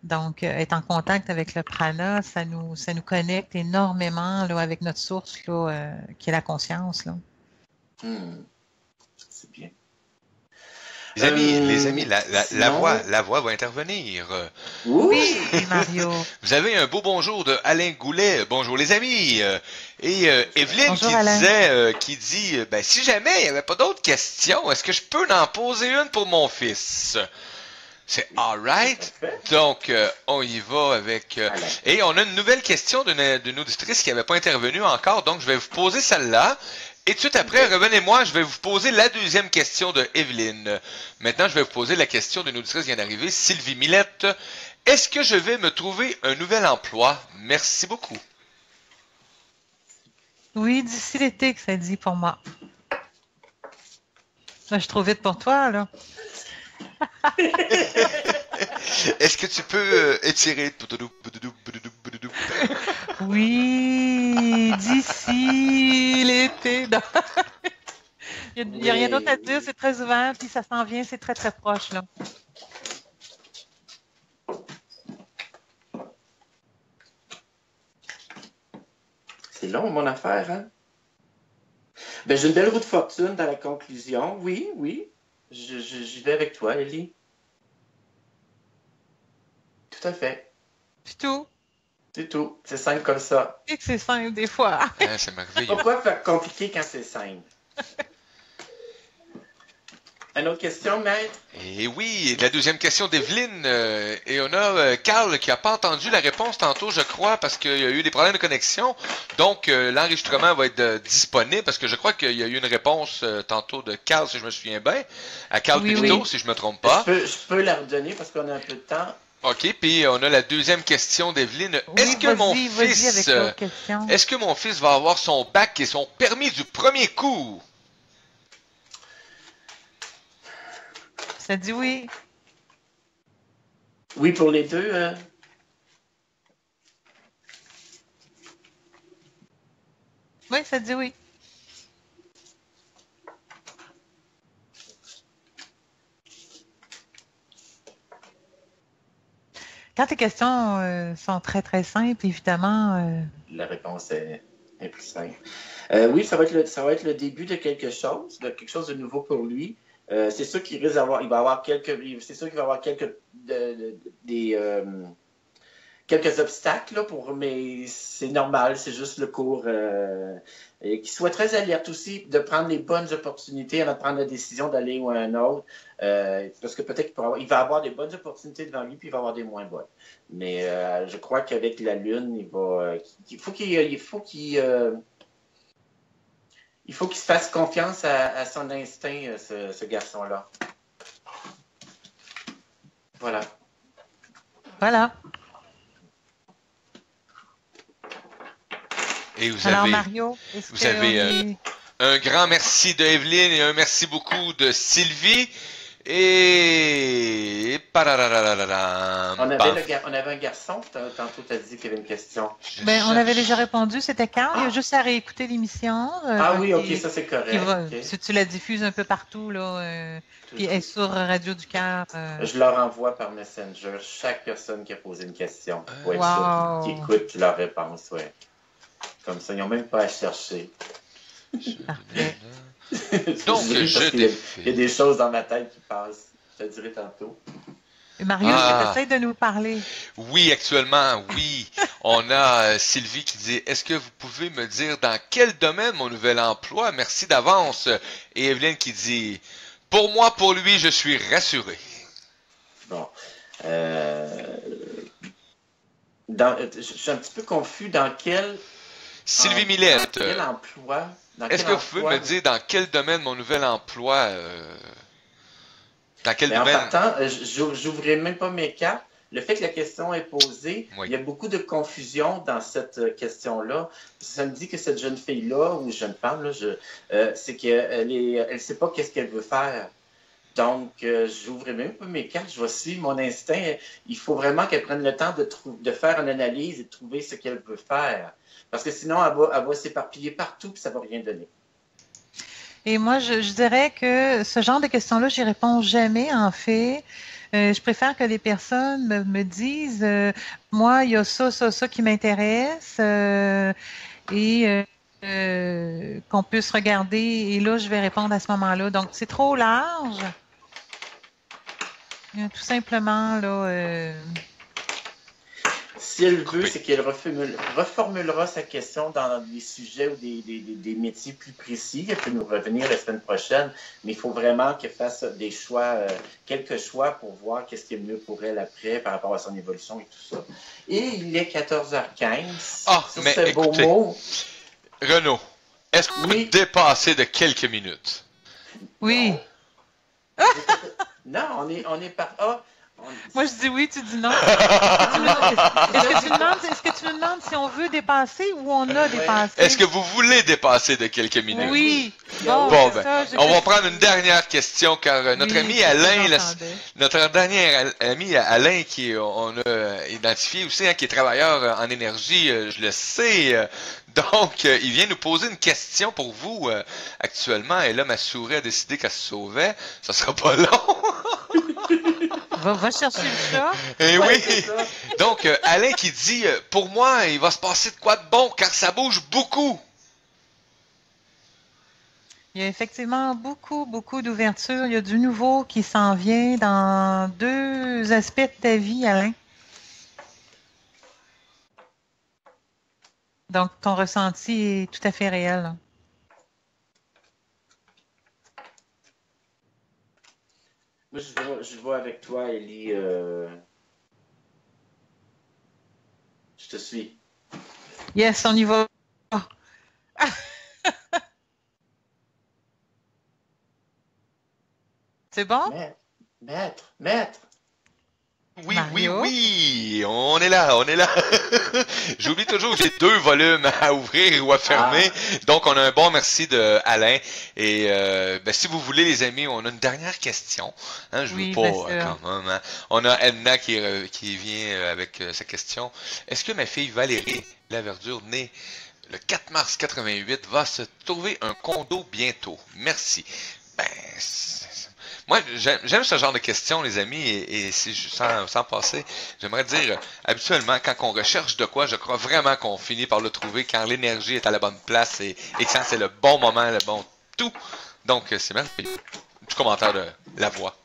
Donc, être en contact avec le prana, ça nous connecte énormément là, avec notre source là, qui est la conscience. Là. C'est bien. Les amis, la voix va intervenir. Oui, Mario. Vous avez un beau bonjour de Alain Goulet. Bonjour les amis. Et Evelyne bonjour, qui dit, si jamais il n'y avait pas d'autres questions, est-ce que je peux en poser une pour mon fils? C'est all right. Donc, on y va avec... et on a une nouvelle question d'une auditrice qui n'avait pas intervenu encore. Donc, je vais vous poser celle-là. Et tout de suite après, revenez-moi, je vais vous poser la deuxième question de Evelyne. Maintenant, je vais vous poser la question d'une auditrice qui vient d'arriver, Sylvie Millette. Est-ce que je vais me trouver un nouvel emploi? Merci beaucoup. Oui, d'ici l'été que ça dit pour moi. Là, je suis trop vite pour toi, là. Est-ce que tu peux étirer? Oui, d'ici l'été. Il n'y a rien d'autre à dire, c'est très ouvert, puis ça s'en vient, c'est très, très proche, là. C'est long, mon affaire, hein? Ben, j'ai une belle roue de fortune dans la conclusion. Oui, oui. J'y vais avec toi, Ellie. Tout à fait. C'est tout. C'est tout. C'est simple comme ça. Et que c'est simple, des fois. Hein, c'est merveilleux. Pourquoi faire compliqué quand c'est simple? Une autre question, maître? Et oui, la deuxième question d'Evelyne. Et on a Carl qui n'a pas entendu la réponse tantôt, je crois, parce qu'il y a eu des problèmes de connexion. Donc, l'enregistrement va être disponible, parce que je crois qu'il y a eu une réponse tantôt de Carl, si je me souviens bien, à Carl Pinto, si je me trompe pas. Je peux la redonner parce qu'on a un peu de temps. OK, puis on a la deuxième question d'Evelyne. Oui, est-ce que mon fils va avoir son bac et son permis du premier coup? Ça dit oui. Oui, pour les deux. Oui, ça dit oui. Quand tes questions sont très, très simples, évidemment... La réponse est plus simple. Oui, ça va être le début de quelque chose de nouveau pour lui. C'est sûr qu'il risque d'avoir, c'est sûr qu'il va avoir quelques obstacles là, mais c'est normal, c'est juste le cours. Et qu'il soit très alerte aussi de prendre les bonnes opportunités avant de prendre la décision d'aller ou à un autre. Parce que peut-être qu'il va avoir des bonnes opportunités devant lui, puis il va avoir des moins bonnes. Mais je crois qu'avec la Lune, il faut qu'il se fasse confiance à son instinct, ce garçon-là. Voilà. Voilà. Et Alors, Mario, vous avez un grand merci de Evelyne et un merci beaucoup de Sylvie. Et... On avait un garçon, tantôt tu as dit qu'il y avait une question. On avait déjà répondu, c'était Carl. Il y a juste à réécouter l'émission. Oui, ok, ça c'est correct. Si tu la diffuses un peu partout, là, puis elle est sur Radio du Cœur. Je leur envoie par Messenger chaque personne qui a posé une question. Pour être sûr qu'ils écoutent leur réponse, ouais. Comme ça, ils n'ont même pas à chercher. Parfait. Donc, il y a des choses dans ma tête qui passent. Je te dirai tantôt. Et Mario, tu essaies de nous parler. Oui, actuellement, oui. On a Sylvie qui dit « Est-ce que vous pouvez me dire dans quel domaine mon nouvel emploi? Merci d'avance. » Et Evelyne qui dit « Pour moi, pour lui, je suis rassuré. » Bon. Je suis un petit peu confus dans quel... Sylvie Millette. Quel emploi? Est-ce que vous pouvez me dire dans quel domaine mon nouvel emploi... Dans quel domaine? En partant, j'ouvrirai même pas mes cartes. Le fait que la question est posée, il y a beaucoup de confusion dans cette question-là. Ça me dit que cette jeune fille-là, ou jeune femme, là, c'est qu'elle ne sait pas qu'est-ce qu'elle veut faire. Donc, j'ouvrirai même pas mes cartes, je vais suivre mon instinct. Il faut vraiment qu'elle prenne le temps de faire une analyse et de trouver ce qu'elle veut faire. Parce que sinon, elle va s'éparpiller partout et ça ne va rien donner. Et moi, je dirais que ce genre de questions-là, j'y réponds jamais, en fait. Je préfère que les personnes me disent, moi, il y a ça qui m'intéresse, et qu'on puisse regarder, et là, je vais répondre à ce moment-là. Donc, c'est trop large. Tout simplement, là... Si elle veut, c'est qu'elle reformulera sa question dans des sujets ou des métiers plus précis. Elle peut nous revenir la semaine prochaine, mais il faut vraiment qu'elle fasse des choix, quelques choix pour voir qu'est-ce qui est mieux pour elle après par rapport à son évolution et tout ça. Et il est 14h15. Mais c'est écoutez, beau mot. Renaud, est-ce qu'on peut dépasser de quelques minutes? Oui. Non, on est par... Moi, je dis oui, tu dis non. Est-ce que tu me demandes si on veut dépasser ou on a dépassé? Est-ce que vous voulez dépasser de quelques minutes? Oui. Bon, on va prendre une dernière question, car notre ami Alain, notre dernier ami Alain, on a identifié aussi, qui est travailleur en énergie, je le sais, Donc, il vient nous poser une question pour vous actuellement. Et là, ma souris a décidé qu'elle se sauvait. Ça sera pas long. Va chercher le chat. Eh Ouais, oui. c'est ça. Donc, Alain qui dit, pour moi, il va se passer de quoi de bon car ça bouge beaucoup. Il y a effectivement beaucoup d'ouverture. Il y a du nouveau qui s'en vient dans 2 aspects de ta vie, Alain. Donc, ton ressenti est tout à fait réel. Moi, je vois avec toi, Ellie. Je te suis. Yes, on y va. C'est bon? Maître. Oui, Mario? oui, on est là. J'oublie toujours que j'ai 2 volumes à ouvrir ou à fermer. Donc, on a un bon merci de Alain. Et si vous voulez, les amis, on a une dernière question. Hein, je Oui, veux pas bien sûr. quand même. Hein. On a Edna qui vient avec sa question. Est-ce que ma fille Valérie Laverdure, née le 4 mars 88, va se trouver un condo bientôt? Merci. Ben, moi, j'aime ce genre de questions, les amis, et si sans passer, j'aimerais dire, habituellement, quand on recherche de quoi, je crois vraiment qu'on finit par le trouver quand l'énergie est à la bonne place et quand c'est le bon moment, le bon tout. Donc, c'est merveilleux. Du commentaire de la voix.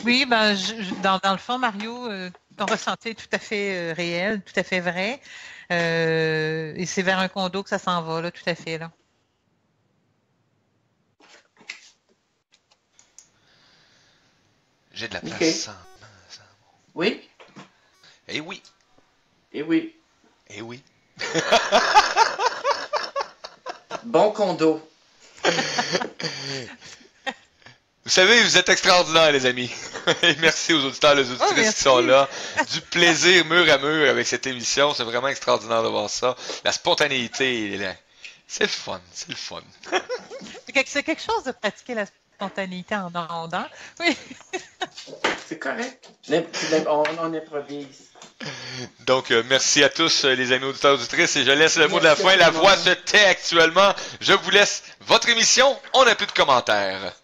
Oui, ben, dans le fond, Mario, ton ressenti est tout à fait réel, tout à fait vrai. Et c'est vers un condo que ça s'en va, là, tout à fait, là. J'ai de la place. Ok. Oui? Eh oui. Eh oui. Eh oui. Bon condo. Vous savez, vous êtes extraordinaires, les amis. Et merci aux auditeurs et aux auditrices qui merci. sont là. Du plaisir mur à mur avec cette émission. C'est vraiment extraordinaire de voir ça. La spontanéité, c'est le fun. C'est le fun. C'est quelque chose de pratiquer la spontanéité en ondes, hein? Oui. C'est correct. On improvise. Donc, merci à tous, les amis auditeurs et auditrices. Et je laisse le mot de la Merci fin. à La tout le voix monde. se tait actuellement. Je vous laisse votre émission. On n'a plus de commentaires.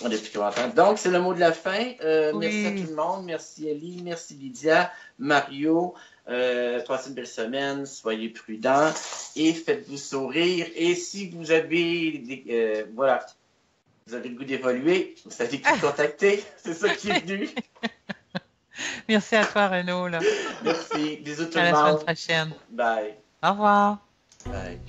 On n'est plus content. Donc, c'est le mot de la fin. Merci à Oui. tout le monde. Merci Ellie. Merci Lydia. Mario. Passez une belle semaine. Soyez prudents. Et faites-vous sourire. Et si vous avez vous avez le goût d'évoluer, vous savez qui contacter. C'est ça qui est venu. Merci à toi, Renaud, là. Merci. Bisous tout À le la semaine monde. prochaine. Bye. Au revoir. Bye.